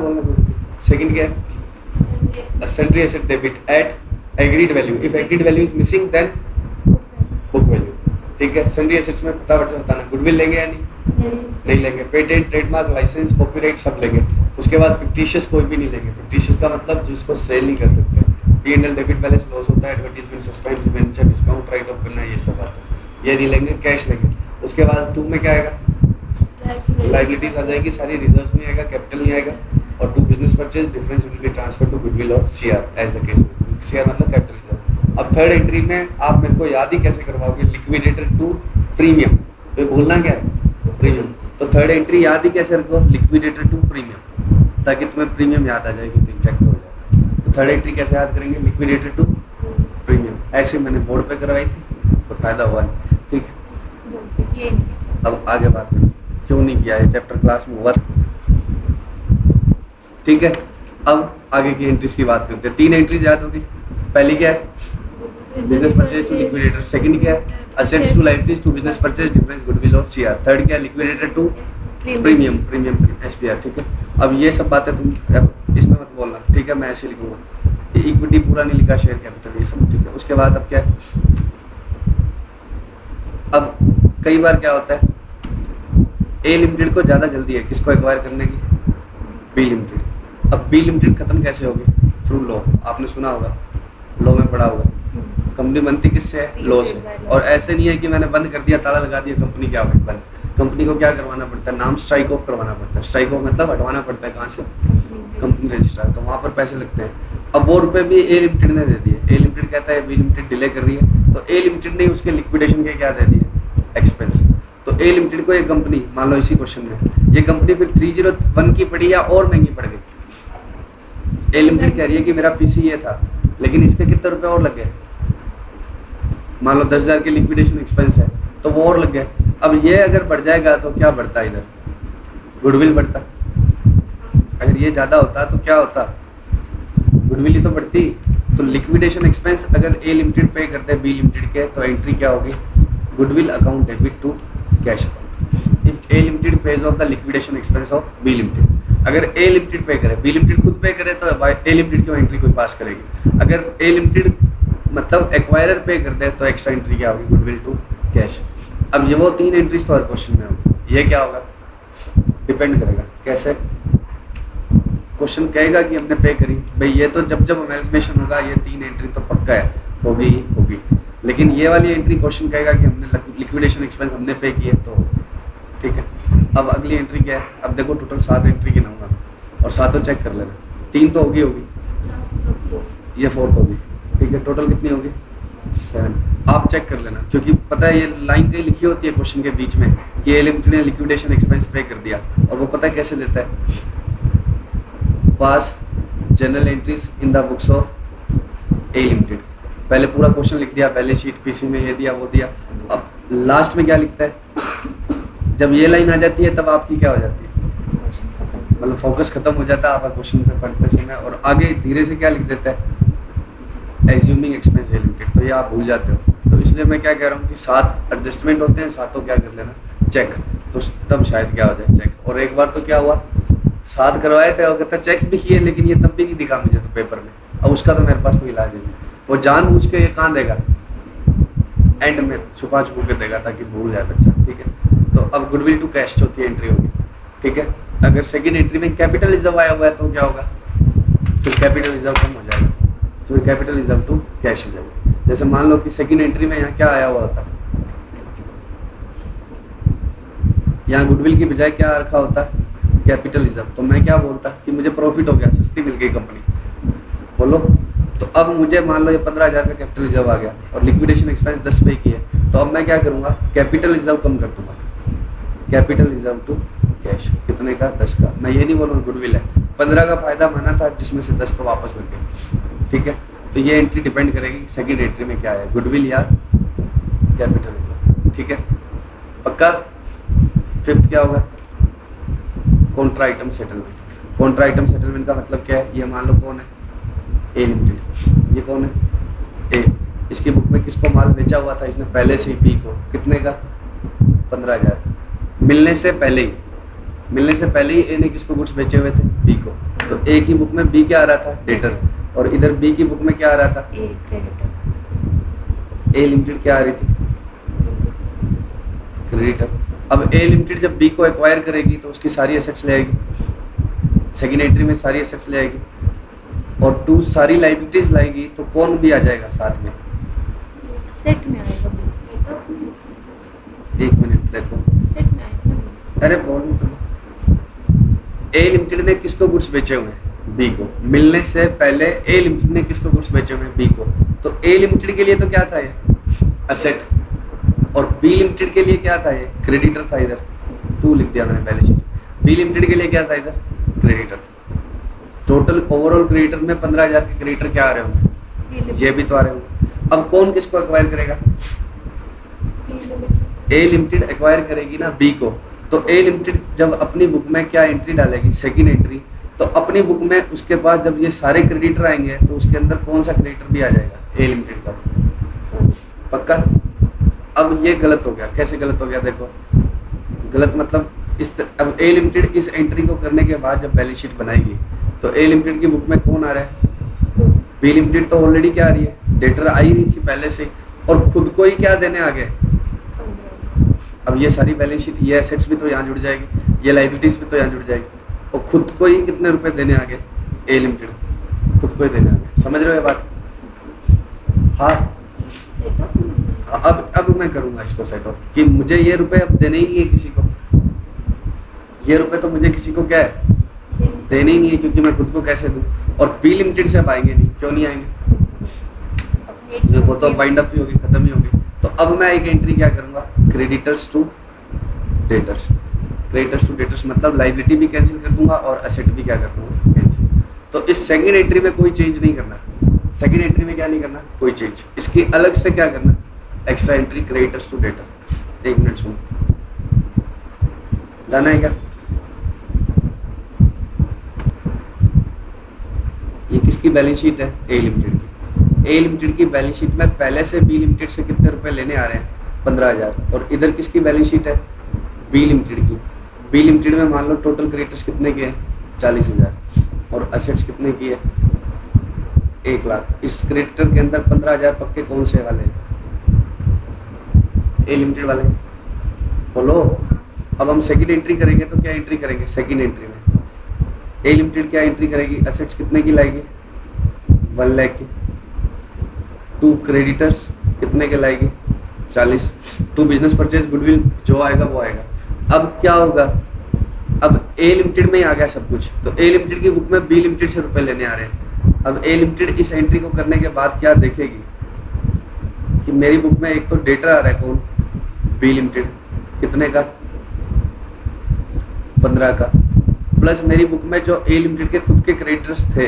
सेकंड क्या है? Sundry asset debit at agreed value. If agreed value is missing then book value. ठीक है, सन्ड्री एसेट्स में फटाफट से बताना, गुडविल लेंगे या नहीं लेंगे। पेटेंट, ट्रेडमार्क, लाइसेंस, कॉपीराइट सब लेंगे। उसके बाद फिक्टिशियस कोई भी नहीं लेंगे। फिक्टिशियस का मतलब जिसको सेल नहीं कर सकते। P&L डेबिट बैलेंस लॉस होता है, advertisement, suspense, venture, discount, right of करना, ये सब आता है। ये नहीं लेंगे, कैश लेंगे। उसके बाद 2 में क्या आएगा? लायबिलिटीज आ जाएगी सारी, रिजर्व्स नहीं आएगा, कैपिटल नहीं आएगा। और 2 business purchase, difference will be transfer to goodwill और CR as the case. CR मतलब कैपिटल रिजर्व। अब थर्ड एंट्री में आप मेरे को याद ही कैसे करवाओगे? Liquidator to premium. तो बोलना क्या है? प्रीमियम। तो थर्ड एंट्री याद ही कैसे रखो? लिक्विडेटर टू प्रीमियम, ताकि तुम्हें प्रीमियम याद आ जाएगी, चेक तो हो जाएगा। तो थर्ड एंट्री कैसे याद करेंगे? Liquidator to premium. ऐसे मैंने बोर्ड पे करवाई थी तो फायदा हुआ नहीं, ठीक। अब आगे बात करें, क्यों नहीं किया है चैप्टर क्लास में हुआ, ठीक है। अब आगे की एंट्रीज की बात करते हैं। 3 एंट्रीज याद होगी। पहली क्या है? Business purchase to liquidator. Second क्या है? Assets to liabilities to business purchase, difference goodwill और सीआर। थर्ड क्या है? लिक्विडेटर टू प्रीमियम एसपीआर, ठीक है। अब ये सब बातें तुम इसमें मत बोलना, ठीक है। ठीक है, मैं ऐसे लिखूंगा, ये इक्विटी पूरा नहीं लिखा, शेयर कैपिटल ये सब, ठीक है। उसके बाद अब क्या है, अब कई बार क्या होता है, ए लिमिटेड को ज़्यादा जल्दी है किसको एक्वायर करने की, बी लिमिटेड। अब बी लिमिटेड खत्म कैसे होगी, थ्रू लॉ, आपने सुना होगा, लॉ में पढ़ा होगा, कंपनी बनती किससे है, लॉ से। और ऐसे नहीं है कि मैंने बंद कर दिया, ताला लगा दिया, कंपनी क्या होगी बंद। कंपनी को क्या करवाना पड़ता है, नाम स्ट्राइक ऑफ करवाना पड़ता है। स्ट्राइक ऑफ मतलब हटवाना पड़ता है, कहाँ से, कंपनी रजिस्ट्रार, तो वहाँ पर पैसे लगते हैं। अब वो रुपए भी ए लिमिटेड ने दे दिए, ए लिमिटेड कहता है बी लिमिटेड डिले कर रही है, तो ए लिमिटेड ने उसके लिक्विडेशन के क्या दे दिए, एक्सपेंस। तो ए लिमिटेड को ये कंपनी, मान लो इसी क्वेश्चन में ये कंपनी फिर 301 की पड़ी या और महंगी पड़ गई। ए लिमिटेड कह रही है कि मेरा पीसी ये था, लेकिन इसके कितने रुपए और लग गए, मान लो 10,000 के लिक्विडेशन एक्सपेंस है, तो वो और लग गए। अब ये अगर बढ़ जाएगा तो क्या बढ़ता है, इधर गुडविल बढ़ता। अगर ये ज़्यादा होता तो क्या होता, गुडविल ही तो बढ़ती। तो लिक्विडेशन एक्सपेंस अगर ए लिमिटेड पे करते हैं बी लिमिटेड के, तो एंट्री क्या होगी, goodwill account debit to cash account. If A limited pays of the liquidation expense of B limited. अगर ए लिमिटेड पे करे, बी लिमिटेड खुद पे करे, तो ए लिमिटेड क्यों एंट्री कोई पास करेगी। अगर ए लिमिटेड मतलब एक्वायरर पे करते हैं, तो एक्स्ट्रा एंट्री क्या होगी, गुडविल टू कैश। अब ये वो 3 एंट्रीज तो हर क्वेश्चन में होगी, ये क्या होगा, डिपेंड करेगा कैसे। क्वेश्चन कहेगा कि हमने पे करी, भाई ये तो जब जब अमेलगमेशन होगा ये 3 एंट्री तो पक्का है, होगी ही होगी। लेकिन ये वाली एंट्री क्वेश्चन कहेगा कि हमने लिक्विडेशन एक्सपेंस हमने पे किए, तो ठीक है। अब अगली एंट्री क्या है, अब देखो टोटल 7 एंट्री गिनाऊंगा और सातों चेक कर लेना, 3 तो होगी, ये 4th होगी, ठीक है। टोटल कितनी होगी, 7। आप चेक कर लेना, क्योंकि पता है ये लाइन कहीं लिखी होती है क्वेश्चन के बीच में कि ए लिमिटेड ने लिक्विडेशन एक्सपेंस पे कर दिया, और वो पता है कैसे देता है, pass journal entries in the books of A limited. पहले पूरा क्वेश्चन लिख दिया, बैलेंस शीट पीसी में ये दिया वो दिया। अब लास्ट में क्या लिखता है, जब ये लाइन आ जाती है तब आपकी क्या हो जाती है, मतलब फोकस खत्म हो जाता है आपका क्वेश्चन पे पढ़ते समय, और आगे धीरे से क्या लिख देता है, एज्यूमिंग एक्सपेंस ए लिमिटेड, तो ये आप भूल जाते हो। तो इसलिए मैं क्या कह रहा हूँ कि 7 एडजस्टमेंट होते हैं, सातों क्या कर लेना, चेक, तो तब शायद क्या हो जाए, चेक। और एक बार तो क्या हुआ, 7 करवाए थे और कहता चेक भी किए, लेकिन ये तब भी नहीं दिखा मुझे तो पेपर में। अब उसका तो मेरे पास कोई इलाज नहीं, वो जानबूझ के ये कहाँ देगा, एंड में छुपा छुपा के देगा ताकि भूल जाए बच्चा, ठीक है। तो अब गुडविल टू कैश चौथी एंट्री होगी, ठीक है। अगर सेकंड एंट्री में कैपिटल रिजर्व आया हुआ है तो क्या होगा, फिर कैपिटल रिजर्व कम हो जाएगा, तो कैपिटल रिजर्व टू कैश हो जाएगा। जैसे मान लो कि सेकंड एंट्री में यहाँ क्या आया हुआ होता, यहाँ गुडविल की बजाय क्या रखा होता, कैपिटल रिजर्व, तो मैं क्या बोलता कि मुझे प्रॉफिट हो गया, सस्ती मिल गई कंपनी, बोलो। तो अब मुझे मान लो ये 15,000 का कैपिटल रिजर्व आ गया और लिक्विडेशन एक्सपेंस 10 पे की है, तो अब मैं क्या करूंगा, कैपिटल रिजर्व कम कर दूंगा, कैपिटल रिजर्व टू कैश, कितने का, 10 का। मैं ये नहीं बोलूँगा गुडविल है, 15 का फायदा माना था जिसमें से 10 तो वापस लग गए, ठीक है। तो ये एंट्री डिपेंड करेगी कि सेकंड एंट्री में क्या है, गुडविल या कैपिटल रिजर्व, ठीक है, पक्का। 5th क्या होगा, Contra item settlement. Contra item settlement का मतलब क्या है, ये मान लो कौन है, ए लिमिटेड, ये कौन है, ए। इसकी बुक में किसको माल बेचा हुआ था इसने पहले से ही, बी को, कितने का, 15,000, मिलने से पहले ही, मिलने से पहले ही ए ने किसको गुड्स बेचे हुए थे, बी को। तो ए की बुक में बी क्या आ रहा था, डेटर, और इधर बी की बुक में क्या आ रहा था, ए लिमिटेड क्या आ रही थी, क्रेडिटर। अब ए लिमिटेड जब बी को एक्वायर करेगी तो उसकी सारी एसेट्स ले आएगी, सेकेंड एंट्री में सारी एसेट्स ले आएगी, और 2 सारी लाइबिलिटीज लाएगी, तो कौन भी आ जाएगा साथ में, सेट में आएगा, एक मिनट देखो, सेट में आएगा, अरे बोल नहीं तो। ए लिमिटेड ने किसको गुड्स बेचे हुए हैं, बी को, मिलने से पहले ए लिमिटेड ने किसको गुड्स बेचे हुए हैं, बी को। तो ए लिमिटेड के लिए तो क्या था, ये असेट, और बी लिमिटेड के लिए क्या था, ये क्रेडिटर था, इधर 2 लिख दिया मैंने बैलेंस शीट। बी लिमिटेड के लिए क्या था, इधर क्रेडिटर। टोटल ओवरऑल क्रेडिटर में 15,000 के क्रेडिटर क्या आ रहे होंगे, ये भी तो आ रहे होंगे। अब कौन किसको एक्वायर करेगा, ए लिमिटेड एक्वायर करेगी ना बी को। तो ए लिमिटेड जब अपनी बुक में क्या एंट्री डालेगी, सेकंड एंट्री, तो अपनी बुक में उसके पास जब ये सारे क्रेडिटर आएंगे तो उसके अंदर कौन सा क्रेडिटर भी आ जाएगा, ए लिमिटेड का, पक्का। अब ये गलत हो गया, कैसे गलत हो गया देखो, गलत मतलब अब ए लिमिटेड इस एंट्री को करने के बाद जब बैलेंस शीट बनाएगी तो ए लिमिटेड की बुक में कौन आ रहा है? बी लिमिटेड तो ऑलरेडी क्या आ रही है, डेटर आ ही रही थी पहले से, और खुद को ही क्या देने आ गए। अब ये सारी बैलेंस शीट, ये एसेट्स भी तो यहाँ जुड़ जाएगी, ये लाइबिलिटीज भी तो यहाँ जुड़ जाएगी, और खुद को ही कितने रुपए देने आ गए, ए लिमिटेड खुद को ही देने आ गए। समझ रहे हो ये बात? हाँ, अब मैं करूंगा इसको सेट ऑफ कि मुझे ये रुपए अब देने ही नहीं है किसी को, ये रुपए तो मुझे किसी को क्या है, देने ही नहीं है, क्योंकि मैं खुद को कैसे दूं। और बी लिमिटेड से अब आएंगे नहीं, क्यों नहीं आएंगे, वो तो बाइंड अप ही होगी, खत्म ही होगी। तो अब मैं एक एंट्री क्या करूंगा, creditors to debtors. Creditors to debtors मतलब लाइबिलिटी भी कैंसिल कर दूंगा और एसेट भी क्या कर दूंगा, कैंसिल। तो इस सेकंड एंट्री में कोई चेंज नहीं करना, सेकंड एंट्री में क्या नहीं करना, कोई चेंज। इसकी अलग से क्या करना, extra entry creditors to debtor. 1 minute सुनो, जाना है क्या? ये किसकी बैलेंस शीट है, ए लिमिटेड की। ए लिमिटेड की बैलेंस शीट में पहले से बी लिमिटेड से कितने रुपए लेने आ रहे हैं, 15,000। और इधर किसकी बैलेंस शीट है, बी लिमिटेड की। बी लिमिटेड में मान लो टोटल क्रेडिटर्स कितने के हैं, 40,000, और असेट्स कितने की है, 1 लाख। इस क्रेडिटर के अंदर 15,000 पक्के कौन से वाले हैं, ए लिमिटेड वाले। बोलो, अब हम सेकंड एंट्री करेंगे तो क्या एंट्री करेंगे, सेकंड एंट्री में ए लिमिटेड क्या एंट्री करेगी, असेट्स कितने की लाएगी, 1 लाख की। टू क्रेडिटर्स कितने के लाएगी, 40। टू बिजनेस परचेज गुडविल जो आएगा वो आएगा। अब क्या होगा, अब ए लिमिटेड में ही आ गया सब कुछ, तो ए लिमिटेड की बुक में बी लिमिटेड से रुपए लेने आ रहे हैं। अब ए लिमिटेड इस एंट्री को करने के बाद क्या देखेगी कि मेरी बुक में एक तो डेटर आ रहा है, कौन, बी लिमिटेड, कितने का, 15 का, प्लस मेरी बुक में जो ए लिमिटेड के खुद के क्रेडिटर्स थे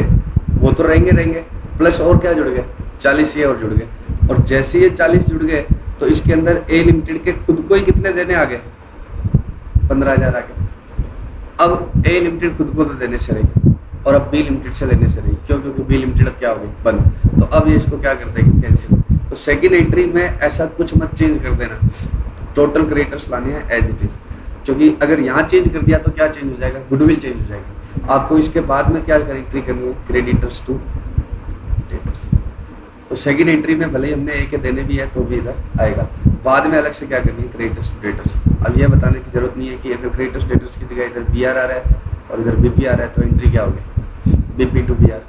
वो तो रहेंगे, प्लस और क्या जुड़ गए, 40 ये और जुड़ गए। और जैसे ये 40 जुड़ गए तो इसके अंदर ए लिमिटेड के खुद को ही कितने देने आ गए, 15,000 आ गए। अब ए लिमिटेड खुद को तो देने से रही, और अब बी लिमिटेड से लेने से रही, क्यों, क्योंकि बी लिमिटेड अब क्या होगी, बंद। तो अब ये इसको क्या कर देगी, कैंसिल। तो सेकेंड एंट्री में ऐसा कुछ मत चेंज कर देना, टोटल क्रेडिटर्स लाने हैं एज इट इज, क्योंकि अगर यहाँ चेंज कर दिया तो क्या चेंज हो जाएगा, गुडविल चेंज हो जाएगी। आपको इसके बाद में क्या एंट्री करनी है, क्रेडिटर्स टू डेटर्स। तो सेकंड एंट्री में भले ही हमने ए के देने भी है तो भी इधर आएगा, बाद में अलग से क्या करनी है, क्रेडिटर्स टू डेटर्स। अब ये बताने की जरूरत नहीं है कि अगर क्रेडिटर्स डेटर्स की जगह इधर बी आर आ रहा है और इधर बीपी आ रहा है तो एंट्री क्या होगी, BP to B R,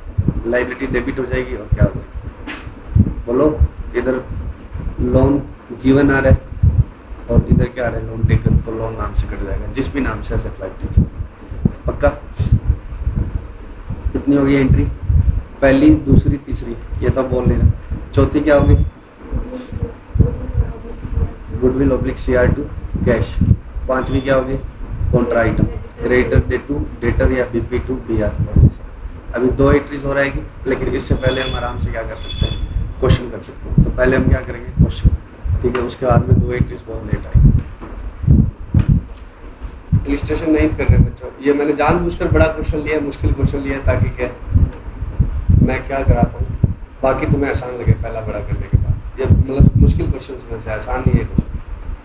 liability debit हो जाएगी और क्या होगा, बोलो। इधर लोन गिवन आ रहा है और इधर क्या आ रहा है, लोन टेकन, तो लोन नाम से कट जाएगा, जिस भी नाम से एसेट लाइबिलिटी। पक्का? कितनी होगी एंट्री, पहली, दूसरी, तीसरी, ये तो बोल नहीं रहा। चौथी क्या होगी, goodwill oblique CR to cash. पांचवी क्या होगी, contra item, creditor day to debtor या बीपी टू BR। और ये सब अभी 2 एंट्रीज हो रहेगी, लेकिन इससे पहले हम आराम से क्या कर सकते हैं, क्वेश्चन कर सकते हैं। तो पहले हम क्या करेंगे, क्वेश्चन, ठीक है। उसके बाद में 2 एंट्रीज बहुत लेट आएगी। इलिस्ट्रेशन नहीं कर रहे बच्चों, ये मैंने जानबूझकर बड़ा क्वेश्चन लिया, मुश्किल क्वेश्चन लिया, ताकि क्या मैं क्या कराता हूँ, बाकी तुम्हें आसान लगे पहला बड़ा करने के बाद। ये मतलब मुश्किल क्वेश्चन में से आसान नहीं है क्वेश्चन,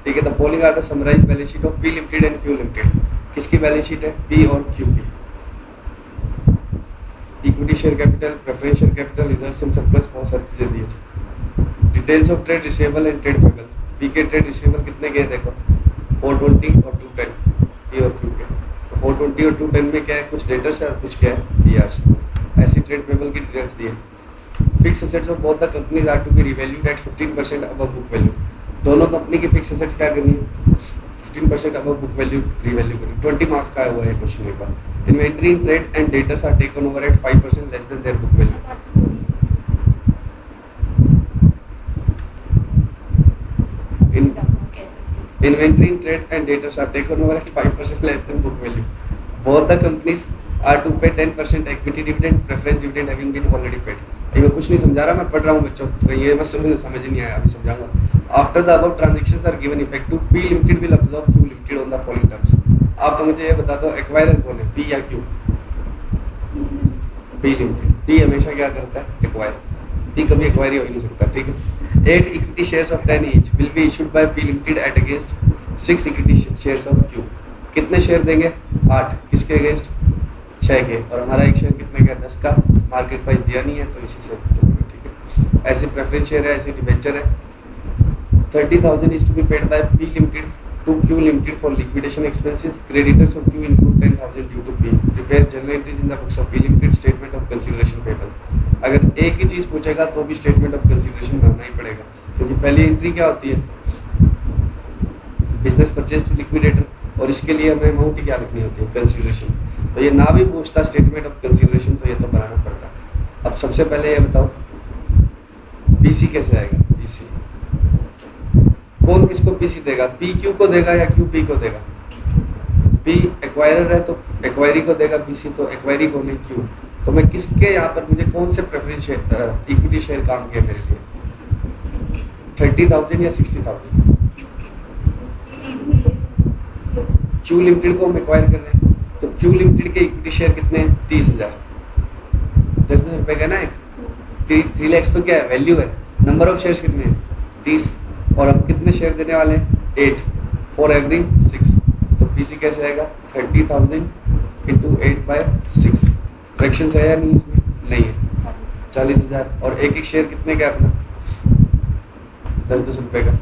ठीक है। तो following are the summarised balance sheet of B limited and Q limited. किसकी बैलेंस शीट है, बी और क्यू की। Equity share capital, preferential capital, reserves and surplus, बहुत सारी चीजें दी है। Details of trade receivable and trade payable. B के ट्रेड रिसीवेबल कितने गए, देखो 420 और 210, बी और क्यू के। तो 420 और 210 में क्या है, कुछ डेटर्स है और कुछ क्या है, BRs। ऐसी ट्रेड पेबल की डिटेल्स दी है। Fixed assets of both the companies are to be revalued at 15% above book value. दोनों कंपनी की फिक्स एसेट्स क्या करनी है, 15% अबव बुक वैल्यू रिवैल्यू करनी। 20 मार्क्स का हुआ है क्वेश्चन एक बार। Inventory in trade and debtors are taken over at 5% less than their book value. Inventory in trade and debtors are taken over at 5% less than book value. Both the companies are to pay 10% equity dividend, preference dividend having been already paid. ये मैं कुछ नहीं समझा रहा, मैं पढ़ रहा हूँ बच्चों, तो ये बस समझ नहीं आया, अभी समझाऊंगा। After the above transactions are given effect to, P Limited will absorb Q Limited on the following terms. आप तो मुझे ये बता दो, एक्वायरर कौन है, P या Q? P Limited। P हमेशा क्या करता है, एक्वायर। P कभी एक्वायर ही हो ही नहीं सकता, ठीक है। 8 equity shares of 10 each will be issued by P Limited at against 6 equity shares of Q। कितने शेयर देंगे, 8, किसके अगेंस्ट, 6 के, और हमारा एक शेयर कितने का, 10 का, मार्केट प्राइस दिया नहीं है तो इसी से चलेगा, ठीक है। ऐसे प्रेफरेंस शेयर है, ऐसे डिबेंचर है। 30,000 is to be paid by P Limited to Q Limited for liquidation expenses. Creditors of Q include 10,000 due to P. Prepare journal entries in the books of P Limited. Statement of consideration payable. अगर एक ही चीज पूछेगा तो भी स्टेटमेंट ऑफ कंसिडरेशन बनाना ही पड़ेगा, क्योंकि पहली एंट्री क्या होती है, बिजनेस परचेज टू लिक्विडेटर, और इसके लिए हमें अमाउंट ही क्या लिखनी होती है, कंसिडरेशन। तो ये ना भी पूछता स्टेटमेंट ऑफ कंसिडरेशन तो ये तो बनाना पड़ता। अब सबसे पहले ये बताओ पीसी कैसे आएगा, पीसी कौन किसको पीसी देगा, पी क्यू को देगा या क्यू पी को देगा। पी एक्वायरर है तो एक्वायरी को देगा पीसी, तो एक्वायरी कौन है, क्यू। तो मैं किसके यहाँ पर मुझे कौन से प्रेफरेंस इक्विटी शेयर काम किया मेरे लिए, 30,000 या 60,000। क्यू लिमिटेड को हम एक्वायर कर रहे हैं, तो क्यू लिमिटेड के इक्विटी शेयर कितने हैं, 30,000, 10,000 रुपए का ना एक, 3 लाख तो क्या है, वैल्यू है। नंबर ऑफ शेयर्स कितने हैं, 30, और हम कितने शेयर देने वाले हैं, 8 फॉर एवरी 6। तो पीसी कैसे आएगा, 30,000 इंटू 8/6। फ्रैक्शन है या नहीं इसमें, नहीं है, 40,000, और एक एक शेयर कितने का अपना, 10-10 रुपए का,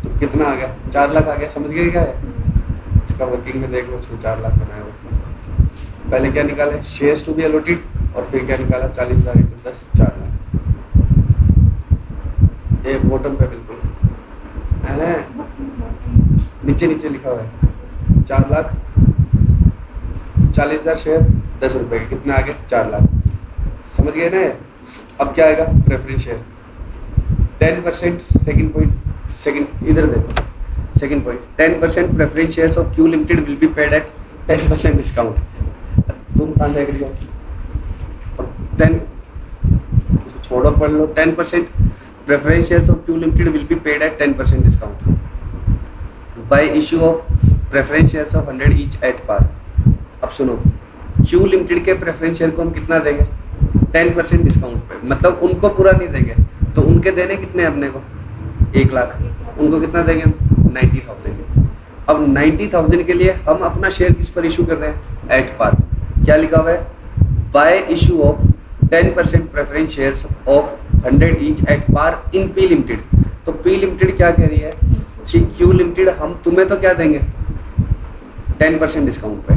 तो कितना आ गया, 4 लाख आ गया। समझ गए क्या है, इसका वर्किंग में देख लो, उसमें 4 लाख बनाया हुआ। पहले क्या निकाले, शेयर्स टू बी अलॉटेड, और फिर क्या निकाला, 40,000 इंटू 10, 4 लाख। ये बॉटम पे बिल्कुल है, नीचे नीचे लिखा हुआ है, 4 लाख, 40,000 शेयर, 10 रुपए के, कितने आ गए, 4 लाख। समझ गए ना। अब क्या आएगा, preference share 10%, second point, second इधर देखो, second point, 10% preference shares of Q limited will be paid at 10% discount. तुम कहाँ देख रही हो, 10 छोड़ो, पढ़ लो, 10% preference shares of Q Limited will be paid at 10% discount by issue of preference shares of 100 each at par। अब सुनो, Q Limited के preference share को हम कितना देंगे, 10% डिस्काउंट पे, मतलब उनको पूरा नहीं देंगे, तो उनके देने कितने अपने को, 1 लाख, उनको कितना देंगे हम, 90,000। अब 90,000 के लिए हम अपना शेयर किस पर इशू कर रहे हैं, एट पार। क्या लिखा हुआ है, by issue of 10% preference shares of 100 each at par in P limited. तो पी लिमिटेड क्या कह रही है कि क्यू लिमिटेड हम तुम्हें तो क्या देंगे, 10% डिस्काउंट पे,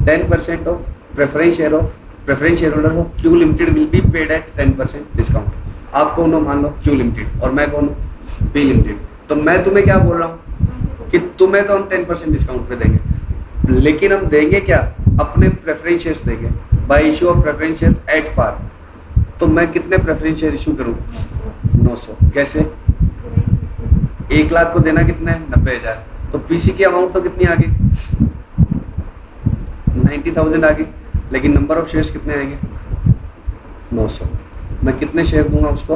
10% of preference share holder of Q limited will be paid at 10% discount. आप कौन हो, मान लो क्यू लिमिटेड, और मैं कौन हूँ, पी लिमिटेड। तो मैं तुम्हें क्या बोल रहा हूँ कि तुम्हें तो हम 10% डिस्काउंट पे देंगे, लेकिन हम देंगे क्या, अपने प्रेफरेंस शेयर्स देंगे by issue of preference shares at par. तो मैं कितने प्रेफरेंस शेयर इशू करूँ, 900। कैसे, 1 लाख को देना कितने, 90,000। तो पीसी की अमाउंट तो कितनी आ गई, 90,000 आ गई, लेकिन नंबर ऑफ शेयर्स कितने आएंगे, 900। मैं कितने शेयर दूंगा उसको,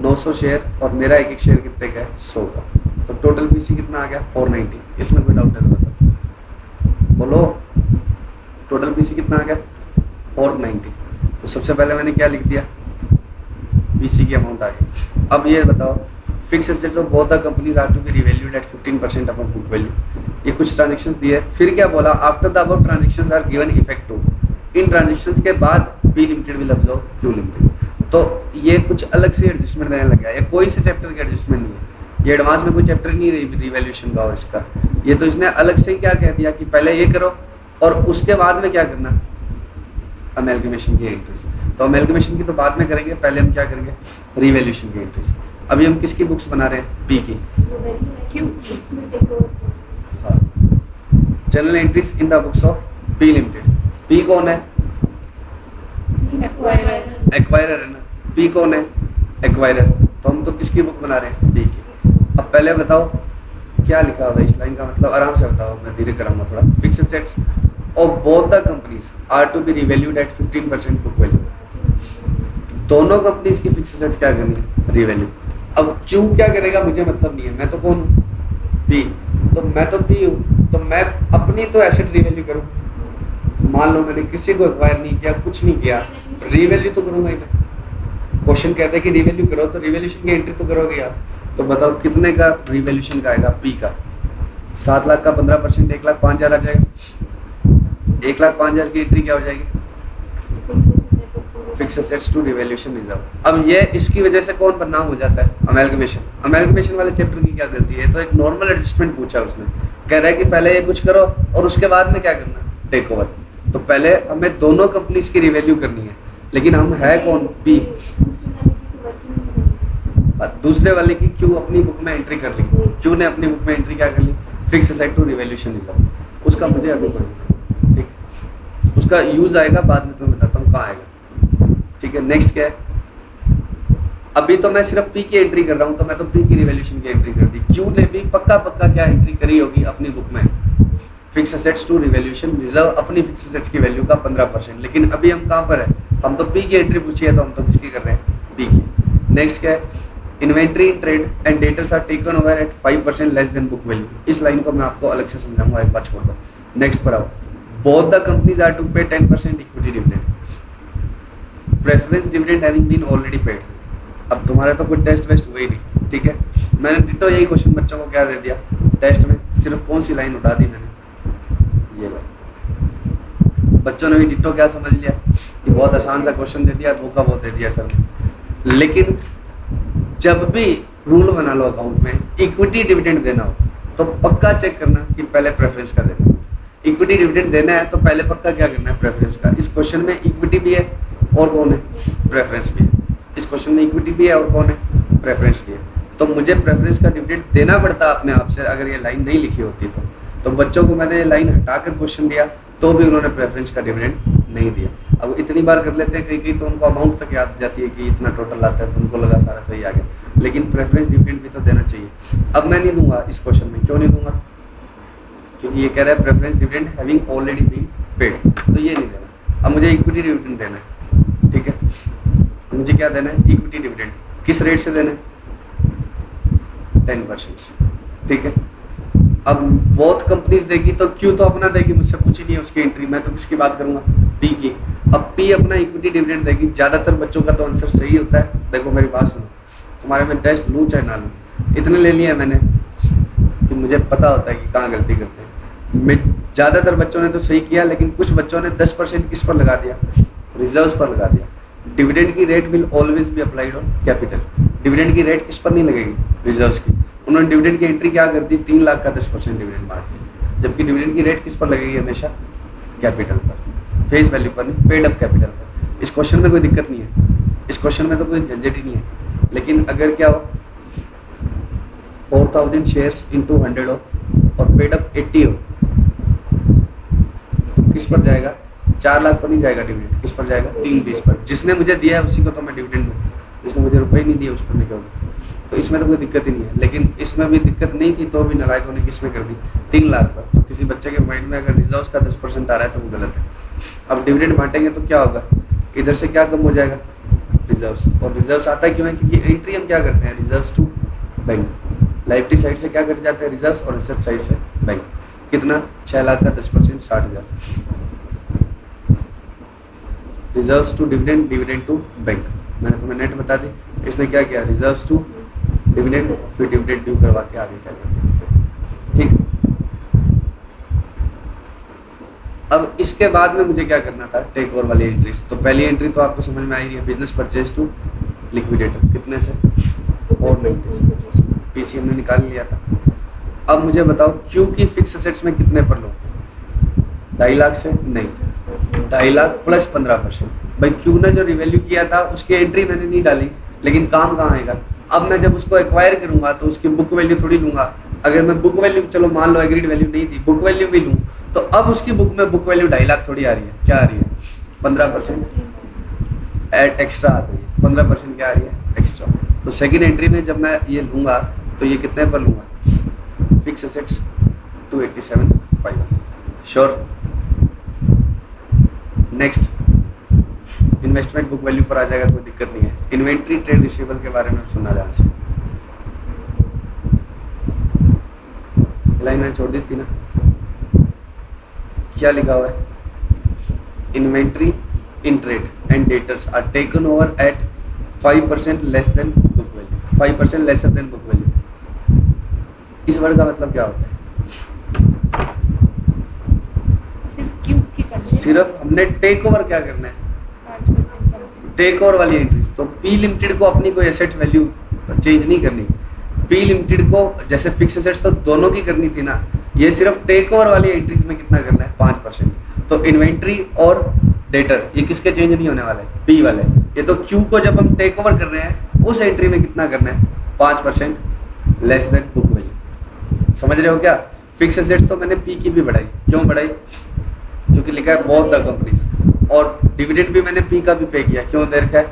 900 शेयर, और मेरा एक एक शेयर कितने का है, 100 का। तो टोटल पीसी कितना आ गया, 490। इसमें कोई डाउट है तो बताओ, बोलो टोटल पीसी कितना आ गया, 490। तो सबसे पहले मैंने क्या लिख दिया, पीसी की अमाउंट आ गई। अब ये बताओ, fixed assets of both the companies are to be revalued at 15% upon book value. ये कुछ ट्रांजैक्शंस दिए, फिर क्या बोला, after the above transactions are given effect to, इन ट्रांजैक्शंस के बाद P limited will absorb Q limited. तो ये कुछ अलग से एडजस्टमेंट देने लग गया, ये कोई से चैप्टर का एडजस्टमेंट नहीं है, ये एडवांस में कोई चैप्टर नहीं है रिवैल्यूएशन का और इसका। ये तो इसने अलग से ही क्या कह दिया कि पहले ये करो और उसके बाद में क्या करना, अमेलगमेशन की एंट्रीज। तो अमेलगमेशन की तो बाद में करेंगे, पहले हम क्या करेंगे, रिवैल्यूएशन की एंट्रीज। अभी हम किसकी बुक्स बना रहे हैं, पी की। हाँ, general entries in the books of P limited. P कौन है, एक्वायरर है ना, पी कौन है, एक्वायरर। तो हम तो किसकी बुक बना रहे हैं, पी की। अब पहले बताओ क्या लिखा हुआ है इस लाइन का मतलब, आराम से बताओ, मैं धीरे कराऊंगा थोड़ा। Fixed assets of both the companies are to be revalued at 15% book value. दोनों कंपनीज की फिक्स एसेट्स क्या करनी है, रिवैल्यू। अब क्यू क्या करेगा मुझे मतलब नहीं है, मैं तो कौन हूँ, पी। तो मैं तो पी हूँ, तो मैं अपनी तो एसेट रिवैल्यू करूँ। मान लो मैंने किसी को एक्वायर नहीं किया, कुछ नहीं किया, रिवैल्यू तो करूँगा ही मैं। क्वेश्चन कहते हैं कि रिवैल्यू करो, तो रिवैल्यूशन की एंट्री तो करोगे आप। तो बताओ कितने का रिवैल्यूशन का आएगा, पी का 7 लाख का 15%, 1,05,000 आ जाएगा। 1,05,000 की एंट्री क्या हो जाएगी? Fixed assets to revaluation reserve. अब ये इसकी वजह से कौन बदनाम हो जाता है? अमेलगमेशन वाले चैप्टर की क्या गलती है? तो एक नॉर्मल एडजस्टमेंट पूछा उसने, कह रहा है कि पहले ये कुछ करो और उसके बाद में क्या करना, टेक ओवर। तो पहले हमें दोनों कंपनीज की रिवैल्यू करनी है, लेकिन हम है कौन? पी। दूसरे वाले की क्यू अपनी बुक में एंट्री कर ली, क्यू ने अपनी बुक में एंट्री क्या कर ली? Fix asset to revaluation reserve. उसका मुझे अभी पढ़ना, ठीक, उसका यूज आएगा बाद में, तुम्हें बताता हूँ कहाँ आएगा, ठीक है। नेक्स्ट क्या है? अभी तो मैं सिर्फ पी की एंट्री कर रहा हूँ, तो मैं तो पी की रिवैल्यूएशन की एंट्री कर दी। क्यू ने भी पक्का क्या एंट्री करी होगी अपनी बुक में? Fixed assets to revaluation reserve, अपनी फिक्स एसेट्स की वैल्यू का 15%। लेकिन अभी हम कहाँ पर है? हम तो पी की एंट्री पूछी है, तो हम तो किसकी कर रहे हैं? पी की। नेक्स्ट क्या है? Inventory in trade and debtors are taken over at 5% less than book value. इस लाइन को मैं आपको अलग से समझाऊंगा, एक बार छोड़ दो। नेक्स्ट पर आओ। Both the companies are to pay 10% equity dividend, preference dividend having been already paid. अब तुम्हारा तो कोई टेस्ट वेस्ट हुआ ही नहीं, ठीक है। मैंने डिटो यही क्वेश्चन बच्चों को क्या दे दिया टेस्ट में, सिर्फ कौन सी लाइन उठा दी मैंने? ये लाइन। बच्चों ने भी डिटो क्या समझ लिया कि बहुत आसान सा क्वेश्चन दे दिया, धोखा बहुत दे दिया सर ने। लेकिन जब भी रूल बना लो अकाउंट में इक्विटी डिविडेंड देना हो, तो पक्का चेक करना कि पहले प्रेफरेंस का देना है। इक्विटी डिविडेंड देना है तो पहले पक्का क्या करना है? प्रेफरेंस का। इस क्वेश्चन में इक्विटी भी है और कौन है? प्रेफरेंस भी है। इस क्वेश्चन में इक्विटी भी है और कौन है? प्रेफरेंस भी है। तो मुझे प्रेफरेंस का डिविडेंड देना पड़ता अपने आप से, अगर ये लाइन नहीं लिखी होती तो बच्चों को मैंने ये लाइन हटाकर क्वेश्चन दिया तो भी उन्होंने प्रेफरेंस का डिविडेंड नहीं दिया। अब इतनी बार कर लेते हैं कहीं तो उनको अमाउंट तक याद जाती है कि इतना टोटल आता है, तो उनको लगा सारा सही आ गया, लेकिन प्रेफरेंस डिविडेंड भी तो देना चाहिए। अब मैं नहीं दूंगा इस क्वेश्चन में, क्यों नहीं दूंगा? क्योंकि ये कह रहा है preference dividend having already been paid, तो ये नहीं देना। अब मुझे इक्विटी डिविडेंड देना है, ठीक है। मुझे क्या देना है? Equity dividend. किस रेट से देना है? 10% से, ठीक है। अब बहुत कंपनीज देगी तो क्यू तो अपना देगी, मुझसे पूछी नहीं है उसकी एंट्री, मैं तो किसकी बात करूंगा? पी की। अब पी अपना इक्विटी डिविडेंड देगी। ज्यादातर बच्चों का तो आंसर सही होता है। देखो मेरी बात सुनो, तुम्हारे में टेस्ट लूँ चाहे ना लूँ, इतने ले लिया मैंने कि मुझे पता होता है कि कहाँ गलती करते हैं। ज्यादातर बच्चों ने तो सही किया, लेकिन कुछ बच्चों ने 10% किस पर लगा दिया? रिजर्व्स पर लगा दिया। डिविडेंड की rate will always be applied on capital. Dividend की रेट किस पर नहीं लगेगी? रिजर्व्स की। उन्होंने डिविडेंड की एंट्री क्या कर दी? 3 लाख का 10% डिविडेंड मार दिया, जबकि डिविडेंड की रेट किस पर लगेगी? हमेशा कैपिटल पर, फेस वैल्यू पर नहीं, पेड अप कैपिटल पर। इस क्वेश्चन में कोई दिक्कत नहीं है, इस क्वेश्चन में तो कोई झंझट ही नहीं है। लेकिन अगर क्या हो 4000 शेयर्स इंटू 100 हो और पेड अप 80 हो, तो किस पर जाएगा? 4 लाख पर नहीं जाएगा डिविडेंड, किस पर जाएगा? 320 पर। जिसने मुझे दिया है उसी को तो मैं डिविडेंड दूँ, जिसने मुझे रुपए नहीं दिए उस पर मैं क्यों दूँ? तो इसमें तो कोई दिक्कत ही नहीं है। लेकिन इसमें भी दिक्कत नहीं थी तो भी नालायकों ने किस में कर दी? 3 लाख पर। तो किसी बच्चे के माइंड में अगर रिजर्व्स का 10% आ रहा है तो वो गलत है। अब डिविडेंड बांटेंगे तो क्या होगा? इधर से क्या कम हो जाएगा? रिजर्व्स। और रिजर्व्स आता है क्यों है? क्योंकि एंट्री हम क्या करते हैं? Reserves to bank. Liability side से क्या कट जाता है? रिजर्व्स, और एसेट साइड से बैंक। कितना? 6 लाख का 10% 60,000। Reserves to dividend, dividend to bank. मैंने तुम्हें नेट बता दी। इसने क्या किया? रिजर्व्स टू डिविडेंड, फिर डिविडेंड ड्यू करवा के आगे क्या करना, ठीक। अब इसके बाद में मुझे क्या करना था? टेक ओवर वाली एंट्रीज। तो पहली एंट्री तो आपको समझ में आई रही है, बिजनेस परचेज टू लिक्विडेटर। कितने से? 490 से। पीसी हमने निकाल लिया था। अब मुझे बताओ क्यू की फिक्स एसेट्स में कितने पर लो? 2.5 लाख से? नहीं, 2.5 लाख प्लस 15%। भाई क्यू ने जो रिवैल्यू किया था उसकी एंट्री मैंने नहीं डाली, लेकिन काम कहाँ आएगा? अब मैं जब उसको एक्वायर करूंगा तो उसकी बुक वैल्यू थोड़ी लूंगा। अगर मैं बुक वैल्यू, चलो मान लो एग्रीड वैल्यू नहीं थी, बुक वैल्यू भी लूं, तो अब उसकी बुक में बुक वैल्यू 2.5 लाख थोड़ी आ रही है। क्या आ रही है? 15% एड एक्स्ट्रा आ रही है। 15% क्या आ रही है? एक्स्ट्रा। तो सेकेंड एंट्री में जब मैं ये लूंगा तो ये कितने पर लूंगा? Fix assets 287,500। Sure. Next investment book value पर आ जाएगा, कोई दिक्कत नहीं है। इन्वेंट्री ट्रेड रिसीवेबल के बारे में सुनना ध्यान से, लाइन मैंने छोड़ दी थी ना, क्या लिखा हुआ है? Inventory in trade and debtors are taken over at 5% less than book value. 5% lesser than book value. इस वर्ड का मतलब क्या होता है? सिर्फ क्यू की कर सिर्फ हमने टेक ओवर क्या करना है, 5% कम से टेक ओवर वाली एंट्रीज। तो पी लिमिटेड को अपनी कोई एसेट वैल्यू चेंज नहीं करनी, पी लिमिटेड को जैसे फिक्स एसेट्स तो दोनों की करनी थी ना, ये सिर्फ टेक ओवर वाली एंट्रीज में कितना करना है, 5%। तो इन्वेंट्री और डेटर ये किसके चेंज नहीं होने वाले, पी वाले। ये तो क्यू को जब हम टेक ओवर कर रहे हैं उस एंट्री में कितना करना है, 5% लेस देन बुक वैल्यू। समझ रहे हो क्या? फिक्स एसेट्स तो मैंने पी की भी बढ़ाई, क्यों बढ़ाई, क्योंकि लिखा है बोथ द कंपनीज, और डिविडेंड भी मैंने पी का भी पे किया, क्यों दे रखा है,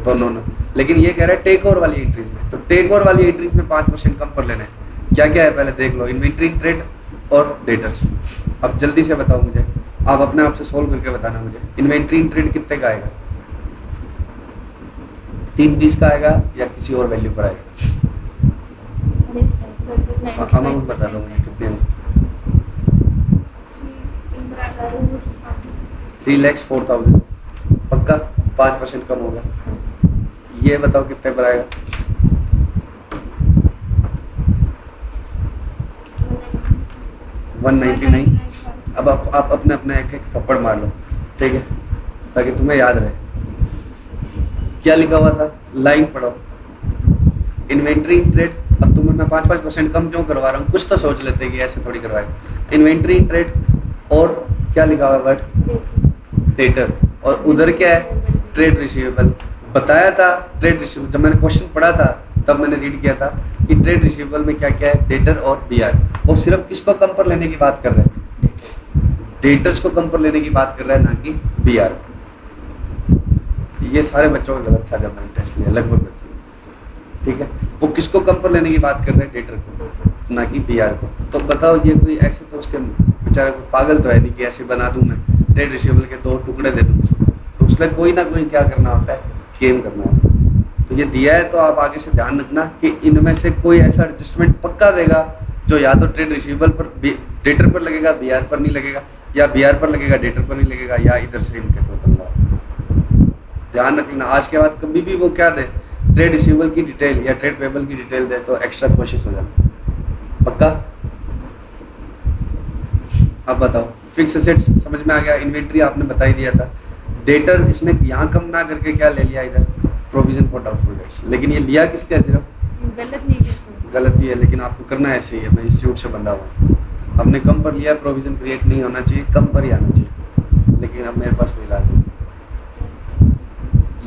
दोनों ने। लेकिन ये कह रहा है टेक ओवर वाली एंट्रीज में, तो टेक ओवर वाली एंट्रीज में 5% कम पर लेना है। क्या क्या है पहले देख लो, इन्वेंट्री, ट्रेड और डेटर्स। अब जल्दी से बताओ मुझे, आप अपने आप से सोल्व करके बताना मुझे, इन्वेंट्री ट्रेड कितने का आएगा, 320 का आएगा या किसी और वैल्यू पर आएगा? अमाउंट बता दो मुझे कितने में। 3,04,000 पक्का, 5% कम होगा। ये बताओ कितने पर आएगा, 199। अब आप अपने अपने एक एक थप्पड़ मार लो, ठीक है, ताकि तुम्हें याद रहे। क्या लिखा हुआ था, लाइन पढ़ो, इन्वेंट्री ट्रेड। अब तुम्हें मैं 5% कम क्यों करवा रहा हूँ, कुछ तो सोच लेते हैं कि ऐसे थोड़ी करवाएगा। इन्वेंट्री ट्रेड और क्या लिखा हुआ है वर्ड, डेटर, और उधर क्या है, ट्रेड रिसीवेबल। बताया था ट्रेड रिसीवेबल, जब मैंने क्वेश्चन पढ़ा था तब मैंने रीड किया था कि ट्रेड रिसीवेबल में क्या क्या है, डेटर और बीआर। और सिर्फ किसको कम पर लेने की बात कर रहे हैं, डेटर्स को कम पर लेने की बात कर रहा है, ना कि बीआर। ये सारे बच्चों का गलत था जब मैंने टेस्ट लिया, लगभग बच्चों, ठीक है। वो किसको कम पर लेने की बात कर रहे हैं, डेटर को, ना कि बीआर को। तो बताओ ये कोई ऐसे तो उसके बेचारे को पागल तो है नहीं कि ऐसे बना दूं मैं, ट्रेड रिसीवेबल के 2 टुकड़े दे दूं उसको। तो उसमें कोई ना कोई क्या करना होता है, गेम करना होता है। तो ये दिया है तो आप आगे से ध्यान रखना कि इनमें से कोई ऐसा एडजस्टमेंट पक्का देगा जो या तो ट्रेड रिसीवेबल पर डेटर पर लगेगा, बीआर पर नहीं लगेगा, या बीआर पर लगेगा डेटर पर नहीं लगेगा, या इधर से इनके कोई बंदा। ध्यान रखना, आज के बाद कभी भी वो क्या दे, ट्रेड रिसीवेबल की डिटेल या ट्रेड पेबल की डिटेल दे तो एक्स्ट्रा कोशिश हो जाना, पक्का। अब बताओ, फिक्स एसेट्स समझ में आ गया, इन्वेंट्री आपने बता ही दिया था, डेटर इसने यहाँ कम ना करके क्या ले लिया इधर, प्रोविजन फॉर डाउटफुल डेट्स। लेकिन ये लिया किसका है, सिर्फ गलत नहीं है, गलती है, लेकिन आपको करना ऐसे ही है, मैं इंस्टीट्यूट से बंधा हुआ, हमने कम पर लिया, प्रोविजन क्रिएट नहीं होना चाहिए, कम पर ही आना चाहिए, लेकिन अब मेरे पास कोई इलाज नहीं।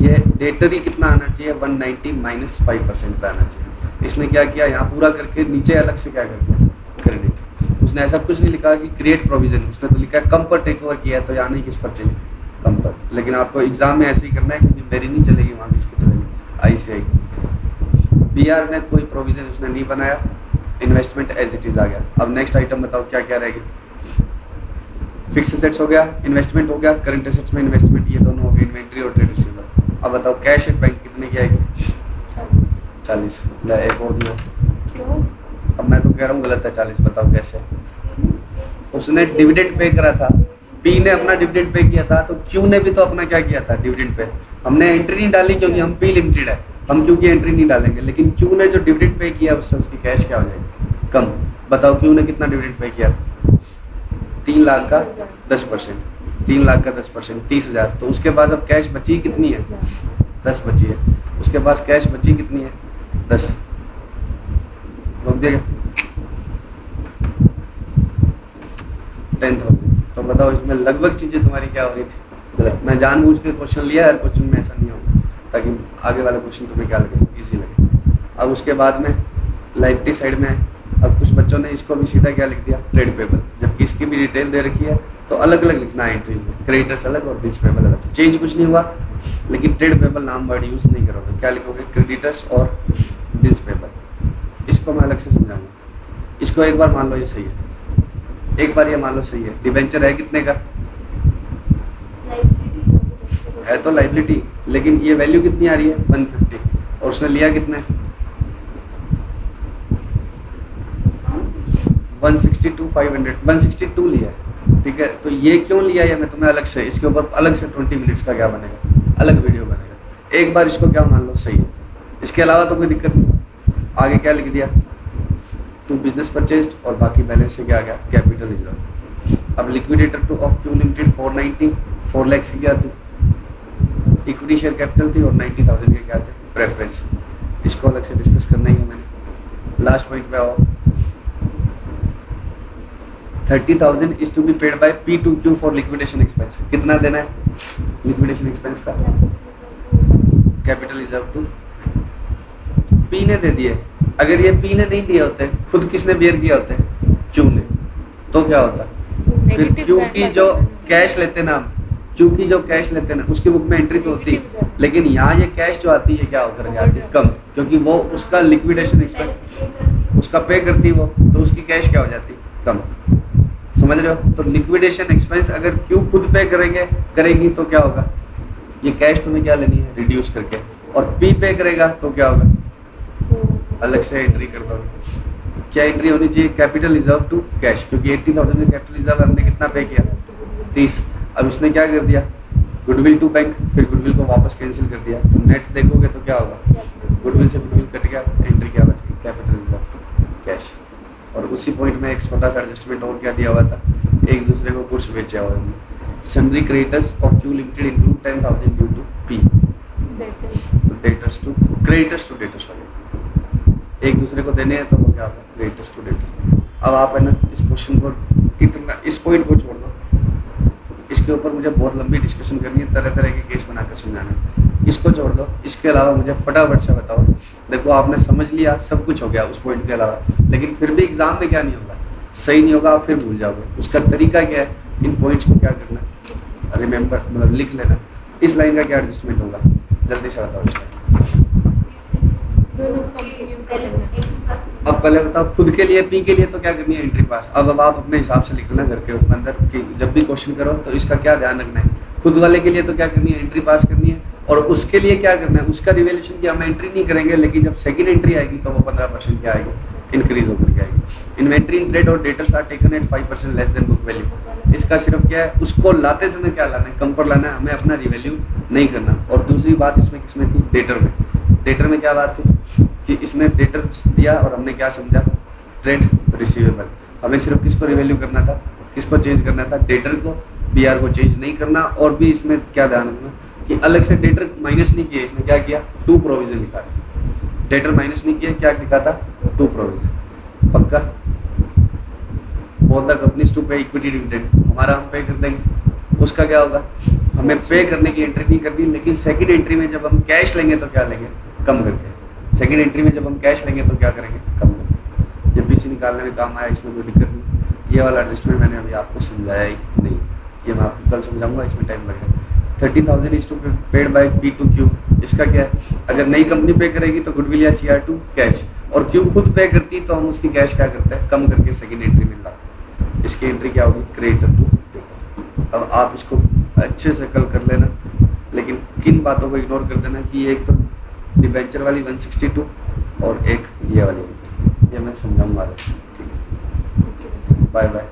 ये डेटर ही कितना आना चाहिए, 190 माइनस 5% पे आना चाहिए। इसने क्या किया, यहाँ पूरा करके नीचे अलग से क्या कर दिया, क्रेडिट। उसने ऐसा कुछ नहीं लिखा कि क्रिएट प्रोविजन, उसने तो लिखा है कम पर टेक ओवर किया है, तो यहाँ नहीं किस पर चाहिए, कम पर। लेकिन आपको एग्जाम में ऐसे ही करना है, क्योंकि मेरी नहीं चलेगी, वहाँ किसकी चलेगी, आईसीआई की। बीआर में कोई प्रोविजन उसने नहीं बनाया, इन्वेस्टमेंट एज इट इज आ गया। अब नेक्स्ट आइटम बताओ क्या क्या रहेगी, फिक्स एसेट्स हो गया, इन्वेस्टमेंट हो गया, करंट एसेट्स में इन्वेस्टमेंट, ये दोनों हो गए, इन्वेंट्री और ट्रेड रिसीवेबल। अब बताओ कैश एट बैंक कितने की आएगी, 40। एक और दिया, क्यों? अब मैं तो कह रहा हूँ गलत है, 40 बताओ कैसे। उसने डिविडेंड पे करा था, पी ने अपना डिविडेंड पे किया था, तो क्यू ने भी तो अपना क्या किया था, डिविडेंड पे। हमने एंट्री नहीं डाली क्योंकि हम पी लिमिटेड है, हम क्यू की एंट्री नहीं डालेंगे, लेकिन क्यू ने जो डिविडेंड पे किया उससे उसकी कैश क्या हो जाएगी, कम। बताओ क्यू ने कितना डिविडेंड पे किया था, 3 लाख का 10%, 3 लाख का 10%, 30,000। तो उसके पास अब कैश बची कितनी है, 10 बची है। उसके पास कैश बची कितनी है, 10। रोक देगा 10,000। तो बताओ इसमें लगभग चीजें तुम्हारी क्या हो रही थी, गलत। मैं जानबूझ के क्वेश्चन लिया, हर क्वेश्चन में ऐसा नहीं होगा, ताकि आगे वाला क्वेश्चन तुम्हें क्या लगे, इजी लगे। अब उसके बाद में लाइबिलिटी साइड में, अब कुछ बच्चों ने इसको भी सीधा क्या लिख दिया, ट्रेड पेबल, जबकि इसकी भी डिटेल दे रखी है, तो अलग अलग लिखना है एंट्रीज में, क्रेडिटर्स अलग और बिल्स पेबल अलग। चेंज कुछ नहीं हुआ, लेकिन ट्रेड पेबल नाम वर्ड यूज नहीं करोगे, क्या लिखोगे, क्रेडिटर्स और बिल्स पेबल। इसको मैं अलग से समझाऊंगा। इसको एक बार मान लो ये सही है, एक बार ये मान लो सही है। डिबेंचर है कितने का, है तो लाइबिलिटी, लेकिन ये वैल्यू कितनी आ रही है, 150, और उसने लिया कितने, 162,500, 162 लिया है, ठीक है। तो ये क्यों लिया है, मैं तुम्हें अलग से, इसके ऊपर अलग से 20 मिनट्स का क्या बनेगा, अलग वीडियो बनेगा। एक बार इसको क्या मान लो सही है, इसके अलावा तो कोई दिक्कत नहीं। आगे क्या लिख दिया, टू बिजनेस परचेज्ड, और बाकी बैलेंस से क्या आ गया, कैपिटल रिजर्व। अब liquidator two of Q limited 490, 4 lakh की क्या थी इक्विटी शेयर कैपिटल थी और 90,000 के क्या थे प्रेफरेंस। इसको अलग से डिस्कस करना ही है मैंने। लास्ट पॉइंट पे आओ, 30,000 is to be paid by P2Q for liquidation expense. कितना देना है लिक्विडेशन एक्सपेंस का? कैपिटल रिजर्व टू P ने दे दिए। अगर ये P ने नहीं दिए होते, खुद किसने बेयर किया होते? Q ने, तो क्या होता? फिर Q की जो कैश लेते ना हम, Q की जो कैश लेते ना उसकी बुक में एंट्री तो होती, लेकिन यहाँ ये कैश जो आती है क्या होकर जाती है? कम, क्योंकि वो उसका लिक्विडेशन एक्सपेंस उसका पे करती वो, तो उसकी कैश क्या हो जाती? कम। समझ रहे हो? तो लिक्विडेशन एक्सपेंस अगर Q खुद पे करेगी तो क्या होगा? ये कैश तुम्हें क्या लेनी है? रिड्यूस करके। और P पे करेगा तो क्या होगा? अलग से एंट्री कर दो। क्या एंट्री होनी चाहिए? कैपिटल रिजर्व टू कैश, क्योंकि 80,000 में कैपिटल रिजर्व हमने कितना पे किया? 30। अब इसने क्या कर दिया? गुडविल टू बैंक, फिर गुडविल को वापस कैंसिल कर दिया। तो नेट देखोगे तो क्या होगा? गुडविल से गुडविल कट गया, एंट्री क्या बच गई? Capital reserve to cash. और उसी पॉइंट में एक छोटा सा एडजस्टमेंट और क्या दिया हुआ था, एक दूसरे को गुड्स बेचा हुआ है। Sundry creditors of Q limited include 10,000 due to P, तो debtors to creditors to debtors हो गए। एक दूसरे को देने हैं तो वो क्या होगा? Creditors to debtor. अब आप है ना इस क्वेश्चन को इतना, इस पॉइंट को छोड़ दो, इसके ऊपर मुझे बहुत लंबी डिस्कशन करनी है, तरह तरह के केस बनाकर समझाना। इसको छोड़ दो, इसके अलावा मुझे फटाफट से बताओ। देखो आपने समझ लिया, सब कुछ हो गया उस पॉइंट के अलावा, लेकिन फिर भी एग्जाम में क्या नहीं होगा? सही नहीं होगा, आप फिर भूल जाओगे। उसका तरीका क्या है? इन पॉइंट्स को क्या करना, रिमेंबर, मतलब लिख लेना। इस लाइन का क्या एडजस्टमेंट होगा? जल्दी से बताओ इस लाइन। अब पहले बताओ खुद के लिए, P के लिए तो क्या करनी है? एंट्री पास। अब आप अपने हिसाब से लिख लेना घर के अंदर कि जब भी क्वेश्चन करो तो इसका क्या ध्यान रखना है। खुद वाले के लिए तो क्या करनी है? एंट्री पास करनी है। और उसके लिए क्या करना है? उसका रिवैल्यूएशन की हम एंट्री नहीं करेंगे, लेकिन जब सेकंड एंट्री आएगी तो वो 15% क्या आएगी? इंक्रीज होकर के आएगी। इन्वेंट्री इन ट्रेड और debtors are taken at 5% less than book value. इसका सिर्फ क्या है? उसको लाते समय क्या लाना है? कम पर लाना है, हमें अपना रिवैल्यू नहीं करना। और दूसरी बात इसमें किसमें थी? डेटर में। डेटर में क्या बात थी कि इसने डेटर दिया और हमने क्या समझा? Trade receivable. हमें सिर्फ किसको रिवैल्यू करना था? किसको चेंज करना था? डेटर को। BR को चेंज नहीं करना। और भी इसमें क्या ध्यान रखना कि अलग से डेटर माइनस नहीं किया, इसने क्या किया? टू प्रोविजन लिखा था। डेटर माइनस नहीं किया, क्या लिखा था? To provision. पक्का? Both the companies to pay equity dividend, हमारा हम पे कर देंगे। उसका क्या होगा? हमें पे करने की एंट्री नहीं करनी, लेकिन सेकंड एंट्री में जब हम कैश लेंगे तो क्या लेंगे? कम करके। सेकंड एंट्री में जब हम कैश लेंगे तो क्या करेंगे? कम करके। जब PC निकालने में काम आया, इसमें कोई दिक्कत नहीं। ये वाला एडजस्टमेंट मैंने अभी आपको समझाया ही नहीं, ये मैं आपको कल समझाऊंगा, इसमें टाइम लगेगा। 30,000 is to paid by P2Q। इसका क्या है? अगर नई कंपनी पे करेगी तो गुडविल या CR2 कैश, और Q खुद पे करती तो हम उसकी कैश क्या करते हैं? कम करके सेकंड एंट्री में लाते हैं। इसकी एंट्री क्या होगी? Creditor to debtor. अब आप इसको अच्छे से कल कर लेना, लेकिन किन बातों को इग्नोर कर देना कि एक तो डिबेंचर वाली 162 और एक ये वाली, ये मैं समझाऊंगा। ठीक है, बाय बाय।